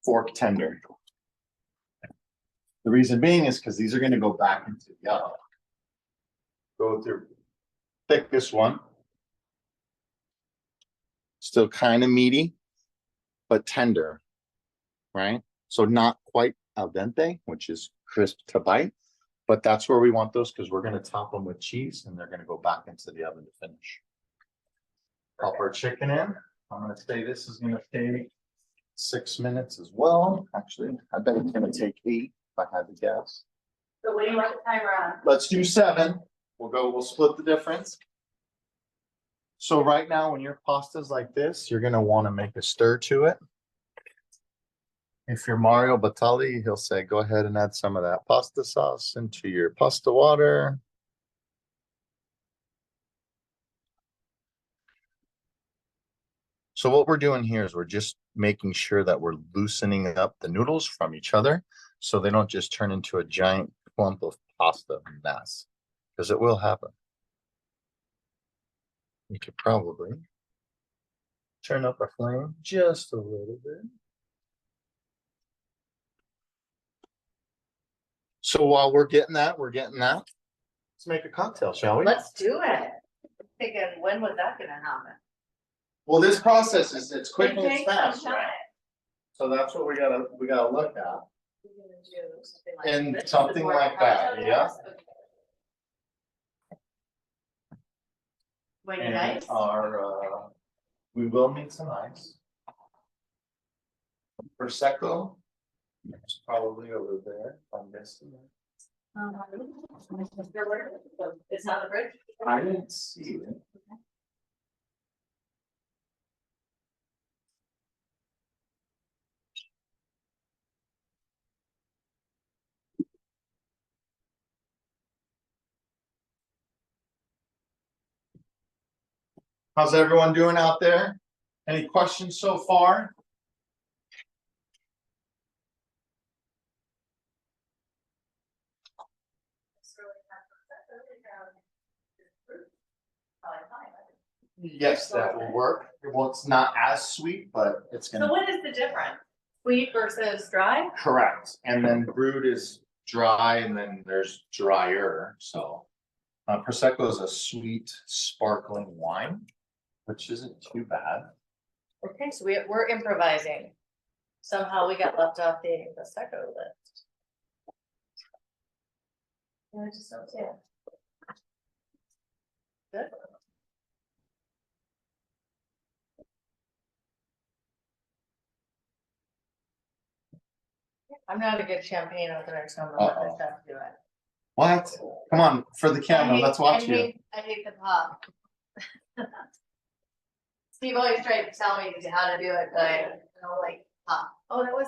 fork tender. The reason being is because these are gonna go back into the oven. Go through thickest one. Still kind of meaty, but tender, right? So not quite al dente, which is crisp to bite, but that's where we want those because we're gonna top them with cheese and they're gonna go back into the oven to finish. Pop our chicken in. I'm gonna say this is gonna take 6 minutes as well. Actually, I bet it's gonna take 8 if I had to guess. So what do you want the timer on? Let's do 7. We'll split the difference. So right now, when your pasta's like this, you're gonna wanna make a stir to it. If you're Mario Batali, he'll say, go ahead and add some of that pasta sauce into your pasta water. So what we're doing here is we're just making sure that we're loosening up the noodles from each other so they don't just turn into a giant clump of pasta mess, because it will happen. You could probably turn up our flame just a little bit. So while we're getting that, let's make a cocktail, shall we? Let's do it. Thinking, when was that gonna happen? Well, this process is, it's quick and It it's takes some fast, time. right? So that's what we gotta look at. We're gonna do something like And this something before like cocktail that, yeah. hours? Okay. Wait, And nice. we will need some ice. Prosecco, it's probably over there, I'm guessing. It's not the fridge? I didn't see it. How's everyone doing out there? Any questions so far? Yes, that will work. Well, it's not as sweet, but it's So gonna. what is the difference? Sweet versus dry? Correct, and then brewed is dry and then there's drier, so. Prosecco is a sweet sparkling wine, which isn't too bad. Okay, so we're improvising. Somehow we got left off the Prosecco list. I just don't see it. Good. I'm not a good champagne opener, so I'm gonna let this stuff do it. What? Come on, for the camera, let's watch you. I hate the pop. Steve always tried to tell me how to do it, but I don't like pop. Oh, that was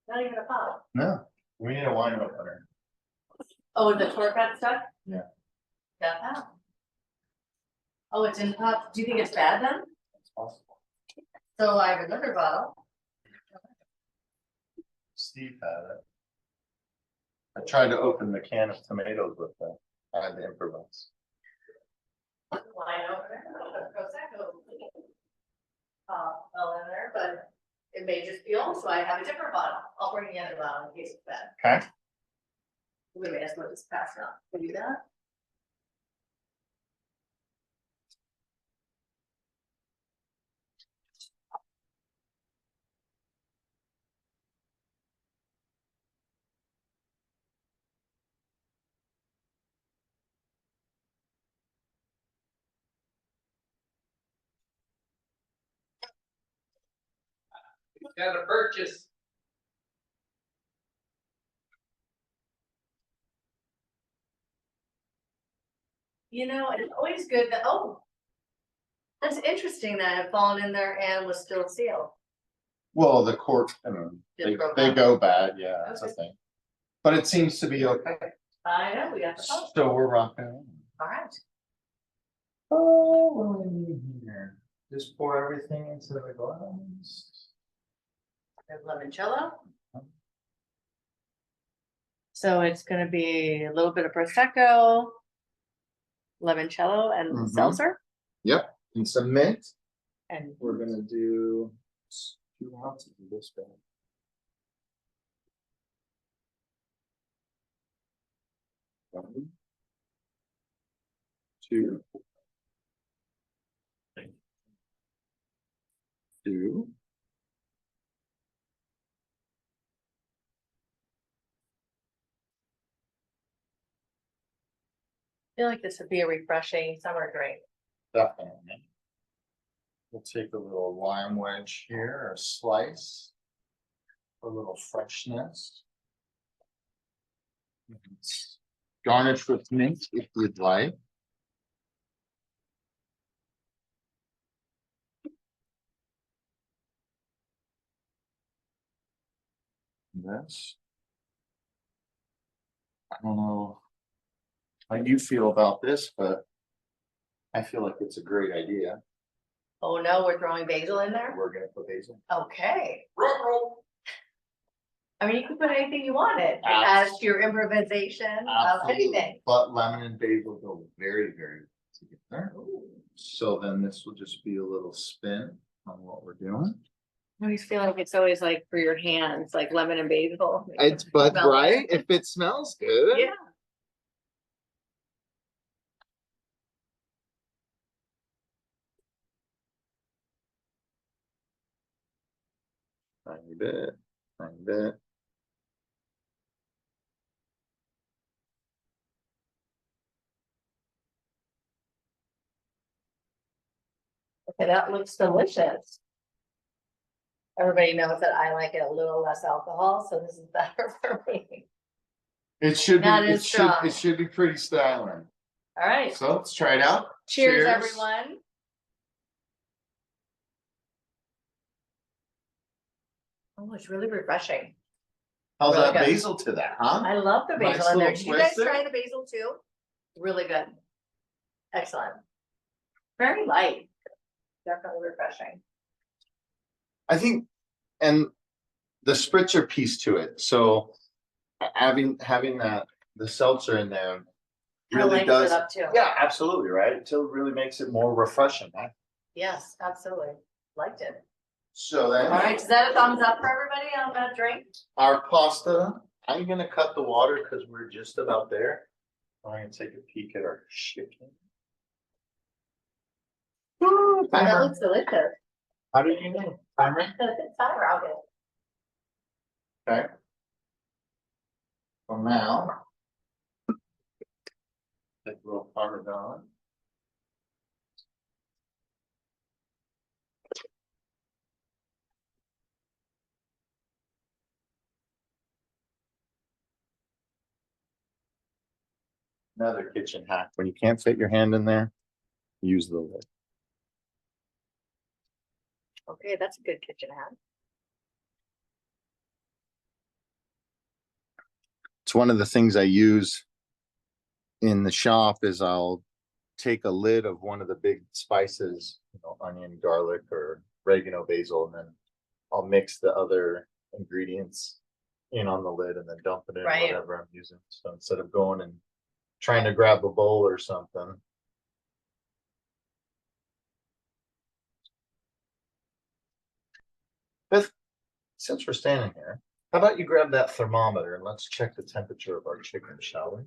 not even a pop. No, we need a wine opener. Oh, the torque got stuck? Yeah. Got that? Oh, it's in pop. Do you think it's bad then? It's possible. So I have another bottle. Steve had it. I tried to open the can of tomatoes with it. I had to improvise. Wine opener, Prosecco. Well in there, but it may just be old, so I have a different bottle. I'll bring the other bottle in case it's bad. Okay. We may as well just pass it on. Can you do that? Gotta purchase. You know, it's always good that, oh. That's interesting that it had fallen in there and was still sealed. Well, the cork, I mean, Just broke they up. go bad, yeah, that's a Okay. thing. But it seems to be okay. I know, we got the phone. So we're rocking. All right. Oh, what do we need here? Just pour everything into the glass. There's limoncello. So it's gonna be a little bit of prosecco, limoncello, and Mhm. seltzer, Yep, and some mint. and We're gonna do 2 ounces of this bag. One, two. Two. I feel like this would be a refreshing summer drink. Definitely. We'll take a little lime wedge here, or slice. A little freshness. Garnish with mint if you'd like. This. I don't know how you feel about this, but I feel like it's a great idea. Oh no, we're throwing basil in there? We're gonna put basil. Okay. Rural. I mean, you can put anything you wanted Abs- as your improvisation of Absolutely. anything. But lemon and basil go very, very together. So then this will just be a little spin on what we're doing. I always feel like it's always like for your hands, like lemon and basil. But Smell it. right, if it smells good. Yeah. Tiny bit, tiny bit. Okay, that looks delicious. Everybody knows that I like it a little less alcohol, so this is better for me. It should be, Not it as should, strong. it should be pretty styling. All right, So let's try it out. cheers, everyone. Oh, it's really refreshing. How's Really that good. basil to that, huh? I love the Nice basil in there. little Did you guys twist there. try the basil too? Really good. Excellent. Very light. Definitely refreshing. I think, and the spritzer piece to it, so having that, the seltzer in there. Kinda Really lightens it does, up too. yeah, absolutely, right? Until it really makes it more refreshing, right? Yes, absolutely. Liked it. So All then. right, is that a thumbs up for everybody on that drink? Our pasta, I'm gonna cut the water because we're just about there. I'm gonna take a peek at our chicken. Ooh, That timer. looks delicious. How do you know? Timer, It's timer, I'll get it. okay. So now. Take a little Parmesan. Another kitchen hack, when you can't fit your hand in there, use the lid. Okay, that's a good kitchen hack. It's one of the things I use in the shop is I'll take a lid of one of the big spices, onion, garlic, or oregano, basil, and then I'll mix the other ingredients in on the lid and then dump it in Right. whatever I'm using. So instead of going and trying to grab a bowl or something. Beth, since we're standing here, how about you grab that thermometer and let's check the temperature of our chicken, shall we?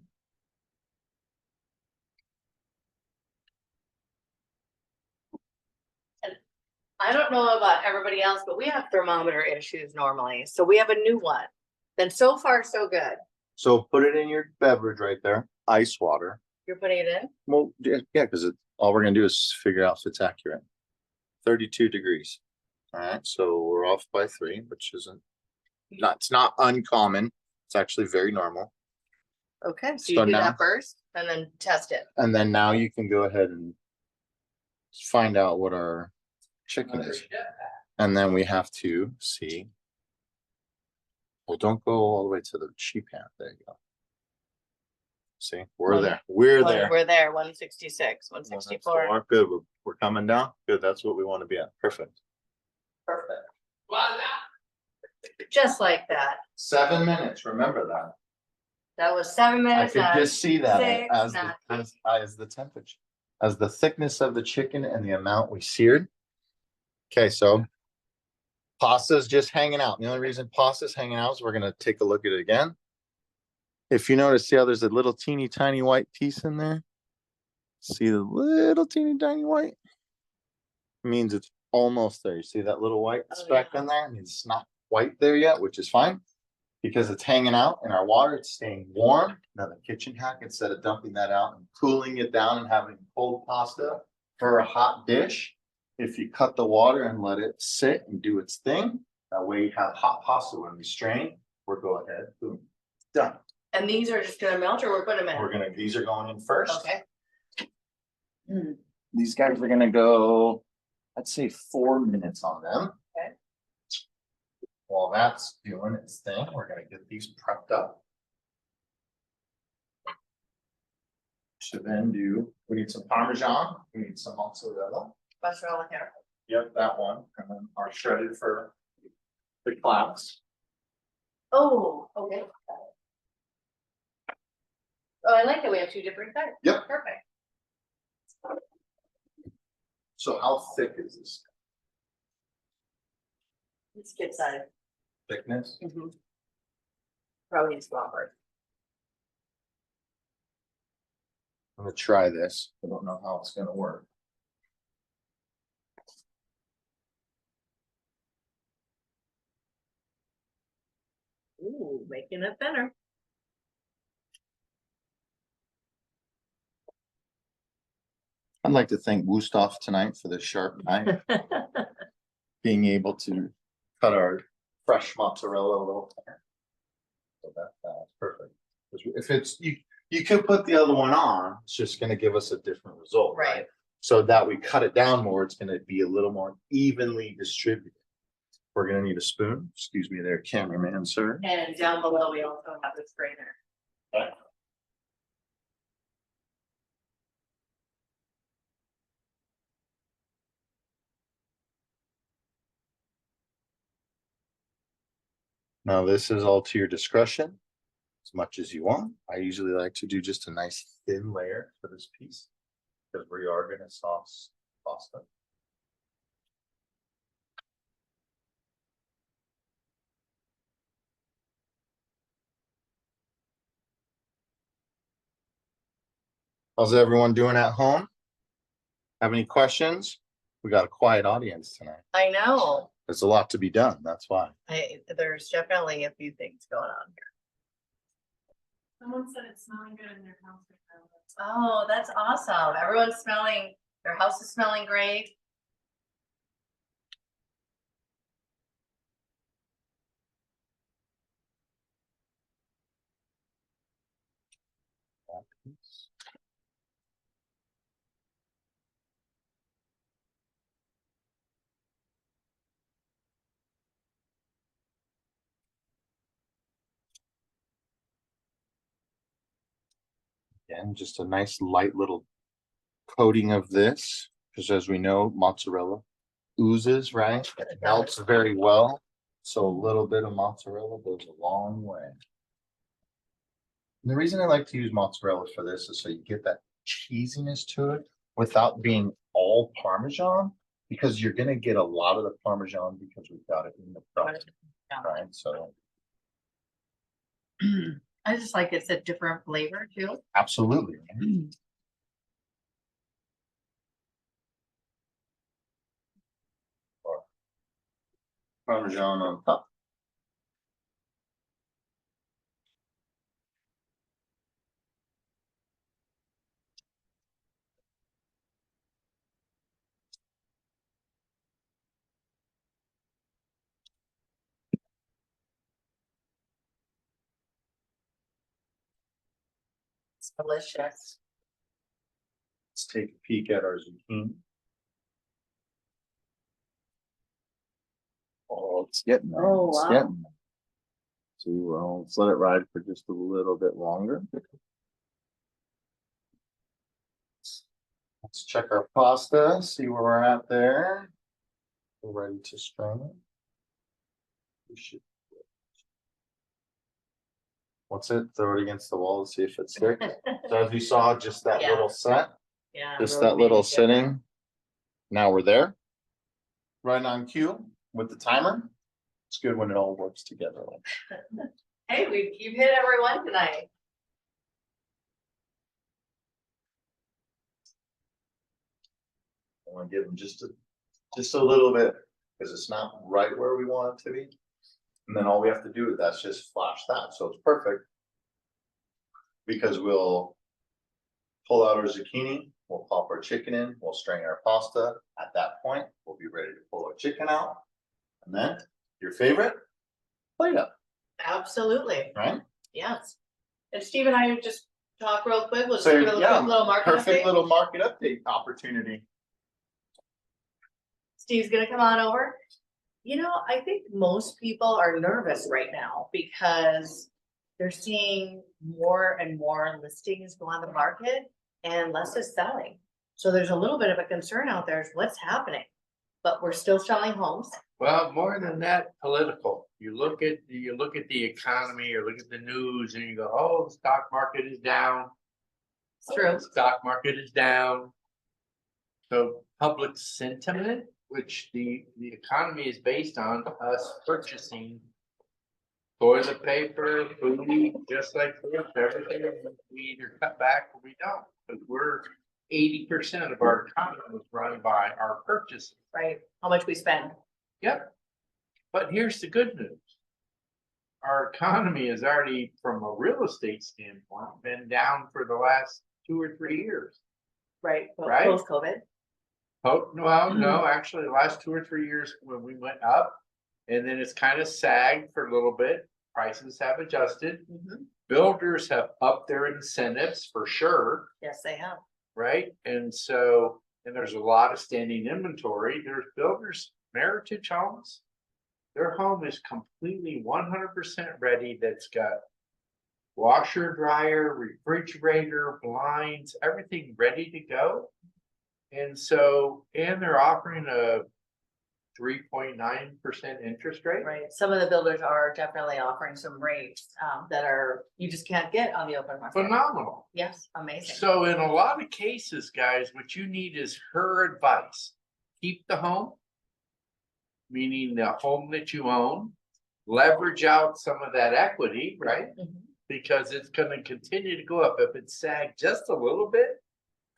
I don't know about everybody else, but we have thermometer issues normally, so we have a new one. Then so far, so good. So put it in your beverage right there, ice water. You're putting it in? Well, yeah, because all we're gonna do is figure out if it's accurate. 32 degrees. All right, so we're off by 3, which it's not uncommon. It's actually very normal. Okay, so So you do now- that first and then test it. And then now you can go ahead and find out what our chicken is. And then we have to see. Well, don't go all the way to the sheet pan. There you go. See, we're One- there. We're there. We're there, 166, 164. Good. We're coming down. Good. That's what we want to be at. Perfect. Perfect. Voila. Just like that. 7 minutes. Remember that. That was 7 I minutes. could out of just see that 6, as not as the temperature, as the thickness of the chicken and the amount we seared. Okay, so pasta's just hanging out. The only reason pasta's hanging out is we're gonna take a look at it again. If you notice, see how there's a little teeny tiny white piece in there? See the little teeny tiny white? Means it's almost there. You see that little white Oh, speck yeah. in there? It means it's not quite there yet, which is fine. Because it's hanging out in our water, it's staying warm. Now the kitchen hack, instead of dumping that out and cooling it down and having cold pasta for a hot dish, if you cut the water and let it sit and do its thing, that way you have hot pasta when we strain, we're go ahead, boom, done. And these are just gonna melt or we're putting them in? These are going in first. Okay. These guys are gonna go, I'd say 4 minutes on them. Okay. While that's doing its thing, we're gonna get these prepped up. To then do, we need some Parmesan, we need some mozzarella. Mozzarella here. Yep, that one, and then our shredded for the class. Oh, okay. Oh, I like that we have 2 different types. Yep. Perfect. So how thick is this Let's get side. thickness? Probably needs longer. I'm gonna try this. I don't know how it's gonna work. Ooh, making it thinner. I'd like to thank Wusthof tonight for the sharp knife, being able to cut our fresh mozzarella a little thinner. So that's perfect. If it's, you could put the other one on, it's just gonna give us a different result, right? Right. So that we cut it down more, it's gonna be a little more evenly distributed. We're gonna need a spoon, excuse me there, cameraman, sir. And down below, we also have the strainer. Now, this is all to your discretion, as much as you want. I usually like to do just a nice thin layer for this piece, because we are gonna sauce pasta. How's everyone doing at home? Have any questions? We got a quiet audience tonight. I know. There's a lot to be done, that's why. There's definitely a few things going on here. Someone said it's smelling good in their house. Oh, that's awesome. Everyone's smelling, their house is smelling great. Again, just a nice light little coating of this, because as we know, mozzarella oozes, right? It melts very well. So a little bit of mozzarella goes a long way. And the reason I like to use mozzarella for this is so you get that cheesiness to it without being all Parmesan, because you're gonna get a lot of the Parmesan because we've got it in the front, right? So I just like it's a different flavor too. absolutely. Parmesan on top. It's delicious. Let's take a peek at our zucchini. Oh, it's getting there. Oh, It's wow. getting there. So let's let it ride for just a little bit longer. Let's check our pasta, see where we're at there. We're ready to strain it. We should. What's it? Throw it against the wall to see if it sticks. So as you saw, just that Yeah. little set, Yeah. just really that little made a difference. sitting. Now we're there. Right on cue with the timer. It's good when it all works together. Hey, you've hit everyone tonight. I want to give them just a little bit, because it's not right where we want it to be. And then all we have to do is that's just flash that, so it's perfect. Because we'll pull out our zucchini, we'll pop our chicken in, we'll strain our pasta. At that point, we'll be ready to pull our chicken out. And then your favorite, plate up, Absolutely, right? yes. And Steve and I just talk real quick, we'll just So, give it a yeah, quick little market perfect update. little market update opportunity. Steve's gonna come on over. You know, I think most people are nervous right now because they're seeing more and more listings go on the market and less is selling. So there's a little bit of a concern out there is what's happening, but we're still selling homes. Well, more than that, political. You look at the economy or look at the news and you go, oh, the stock market is down. It's true. The stock market is down. So public sentiment, which the economy is based on us purchasing toilet paper, food, just like this, everything, we either cut back or we don't. Because we're 80% of our economy is run by our purchases. Right, how much we spend. Yep. But here's the good news. Our economy has already, from a real estate standpoint, been down for the last 2 or 3 years. Right. Right. Post-COVID. Oh, well, no, actually, the last 2 or 3 years when we went up, and then it's kind of sagged for a little bit. Prices have adjusted. Mhm. Builders have upped their incentives for sure, Yes, they have. right? And so, and there's a lot of standing inventory. There's builders, Meritage Homes. Their home is completely 100% ready. That's got washer, dryer, refrigerator, blinds, everything ready to go. And so, and they're offering a 3.9% interest rate. Right, some of the builders are definitely offering some rates that are, you just can't get on the open market. Phenomenal. Yes, amazing. So in a lot of cases, guys, what you need is her advice. Keep the home, meaning the home that you own, leverage out some of that equity, right? Mhm. Because it's gonna continue to go up. If it sagged just a little bit,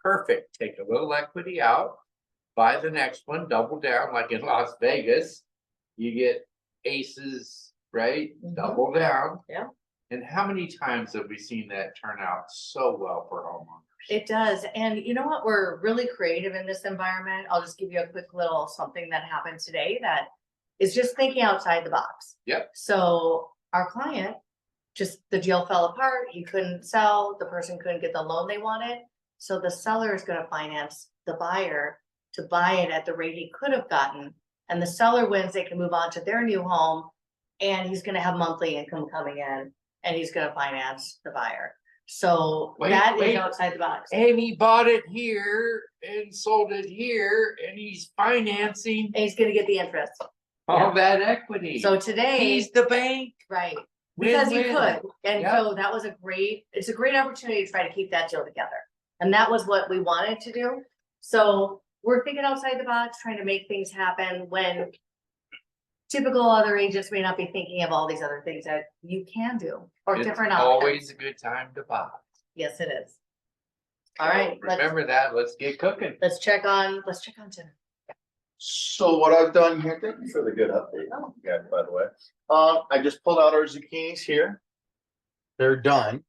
perfect. Take a little equity out, buy the next one, double down like in Las Vegas. You get aces, right? Mhm. Double down. Yeah. And how many times have we seen that turn out so well for homeowners? It does, and you know what, we're really creative in this environment. I'll just give you a quick little something that happened today that is just thinking outside the box. Yep. So our client, just the deal fell apart, he couldn't sell, the person couldn't get the loan they wanted. So the seller is gonna finance the buyer to buy it at the rate he could have gotten. And the seller wins, they can move on to their new home. And he's gonna have monthly income coming in and he's gonna finance the buyer. So that is outside the box. And he bought it here and sold it here and he's financing And he's gonna get the interest. all that equity. So today, He's the bank. right, because you Win-win. could, and Yeah. so that was it's a great opportunity to try to keep that deal together. And that was what we wanted to do. So we're thinking outside the box, trying to make things happen when typical other agents may not be thinking of all these other things that you can do or It's different options. always a good time to buy. Yes, it is. All right, Remember that. Let's get cooking. let's check on dinner. So what I've done here, thank you for the good update, yeah, by the way. I just pulled out our zucchinis here. They're done.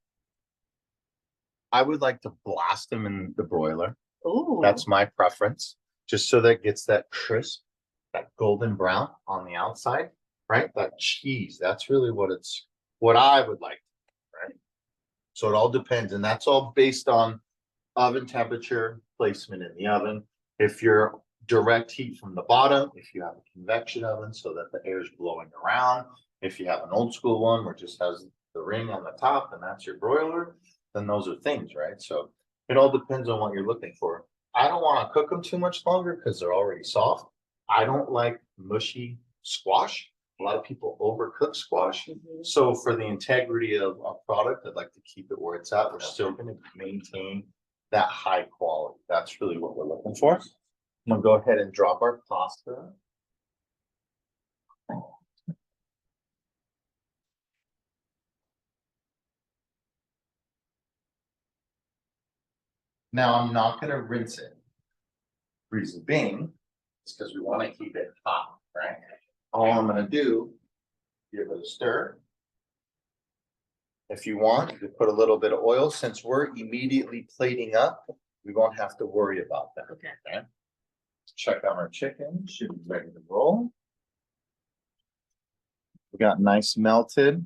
I would like to blast them in the broiler. Ooh. That's my preference, just so that gets that crisp, that golden brown on the outside, right? That cheese, that's really what I would like, right? So it all depends, and that's all based on oven temperature, placement in the oven. If you're direct heat from the bottom. If you have a convection oven so that the air is blowing around, if you have an old school one where it just has the ring on the top and that's your broiler, then those are things, right? So it all depends on what you're looking for. I don't want to cook them too much longer because they're already soft. I don't like mushy squash. A lot of people overcook squash. So for the integrity of our product, I'd like to keep it where it's at. We're still going to maintain that high quality. That's really what we're looking for. I'm gonna go ahead and drop our pasta. Now I'm not gonna rinse it. Reason being, is because we want to keep it hot, right? All I'm gonna do, give it a stir. If you want, you could put a little bit of oil. Since we're immediately plating up, we won't have to worry about that. Okay. Check out our chicken, should be ready to roll. We got nice melted.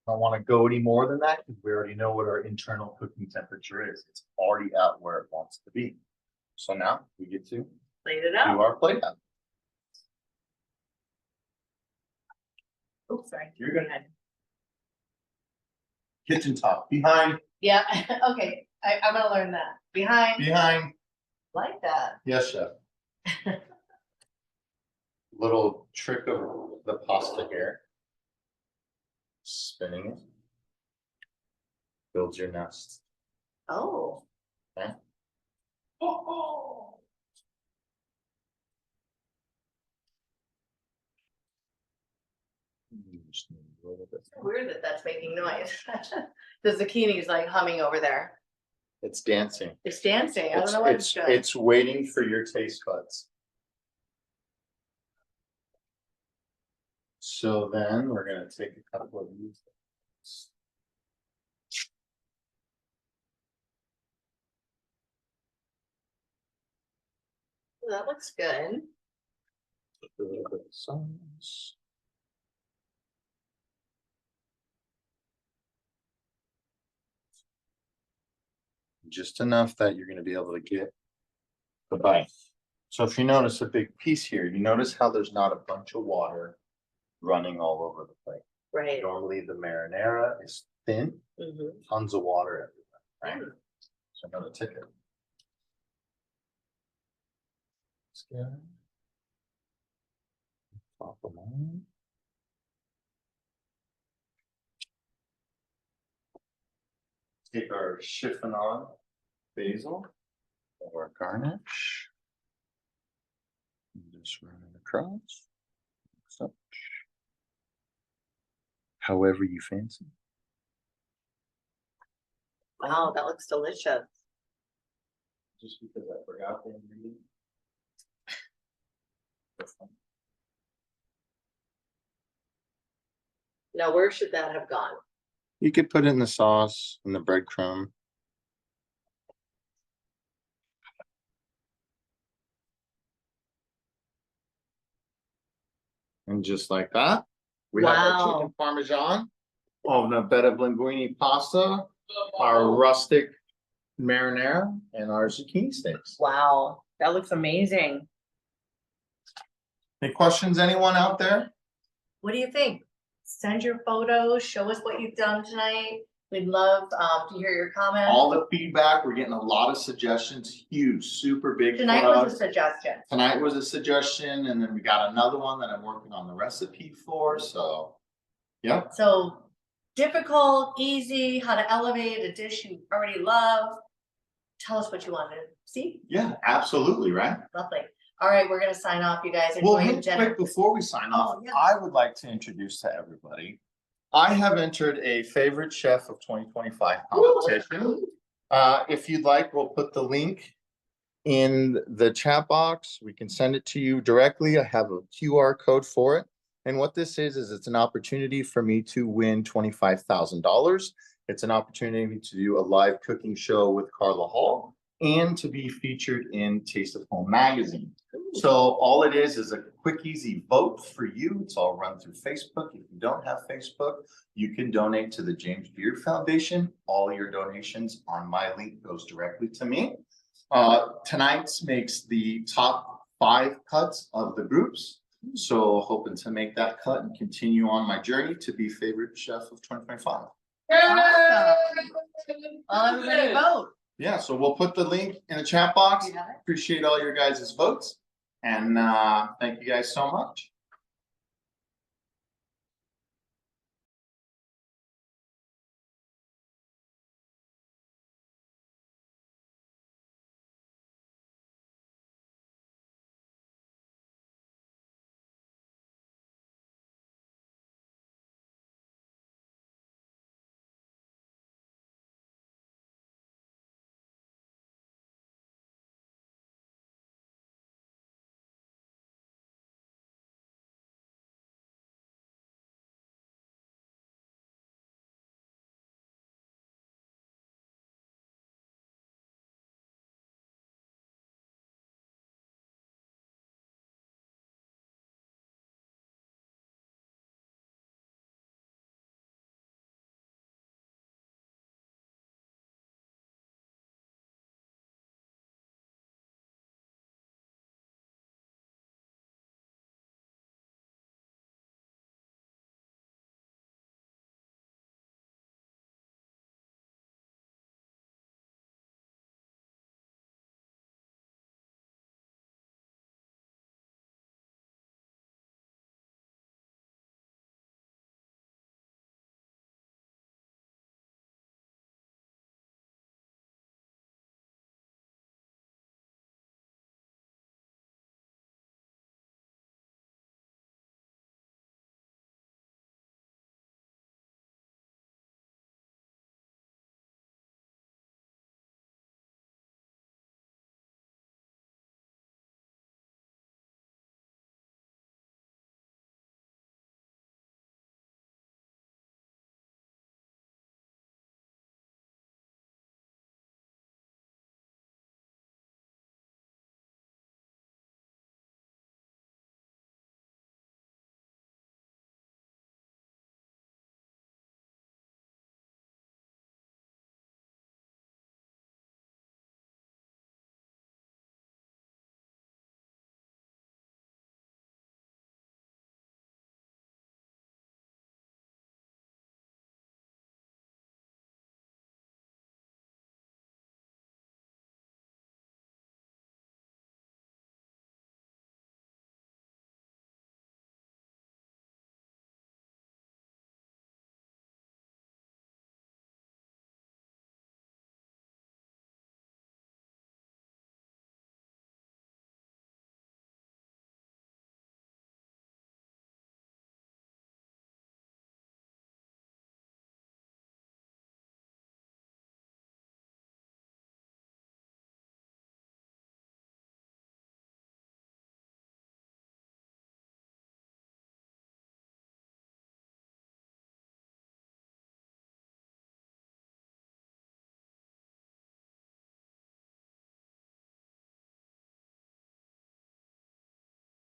Don't want to go any more than that because we already know what our internal cooking temperature is. It's already at where it wants to be. So now we get to Plate it do up. our plate up. Oops, sorry. You're good. Kitchen top, behind, Yeah, okay, I'm gonna learn that. Behind, behind. like that. Yes, chef. Little trick of the pasta here. Spinning it. Builds your nest. Oh. Okay. Just need a little bit more. Weird that that's making noise. The zucchini's like humming over there. It's dancing. It's dancing. I don't know what it's doing. It's waiting for your taste buds. So then we're gonna take a couple of these. That looks good. A little bit of sauce. Just enough that you're gonna be able to get the bite. So if you notice a big piece here, you notice how there's not a bunch of water running all over the plate. Right. Normally the marinara is thin, tons of water everywhere, right? So another ticket. Top of mine. Take our chiffonade basil or garnish. And just run it across. Such. However you fancy. Wow, that looks delicious. Just because I forgot the ingredient. Now, where should that have gone? You could put it in the sauce, in the breadcrumb. And just like that, we have our Wow. chicken parmesan, the betta linguine pasta, our rustic marinara, and our zucchini steaks. Wow, that looks amazing. Any questions, anyone out there? What do you think? Send your photos, show us what you've done tonight. We'd love to hear your comments. All the feedback, we're getting a lot of suggestions, huge, super big. Tonight for was us. a suggestion. Tonight was a suggestion, and then we got another one that I'm working on the recipe for, so. Yeah, So difficult, easy, how to elevate a dish you already love. Tell us what you want to see. yeah, absolutely, right? Lovely. All right, we're gonna sign off, you guys. Well, Enjoy your hey, dinner. quick, before we sign off, Oh, yeah. I would like to introduce to everybody. I have entered a favorite chef of 2025 competition. If you'd like, we'll put the link in the chat box. We can send it to you directly. I have a QR code for it. And what this is it's an opportunity for me to win $25,000. It's an opportunity to do a live cooking show with Carla Hall and to be featured in Taste of Home magazine. So all it is a quick, easy vote for you. It's all run through Facebook. If you don't have Facebook, you can donate to the James Beard Foundation. All your donations on my link goes directly to me. Tonight's makes the top 5 cuts of the groups. So hoping to make that cut and continue on my journey to be favorite chef of 2025. Well, everybody vote. Yeah, so we'll put the link in the chat box. You have it? Appreciate all your guys' votes. And thank you guys so much.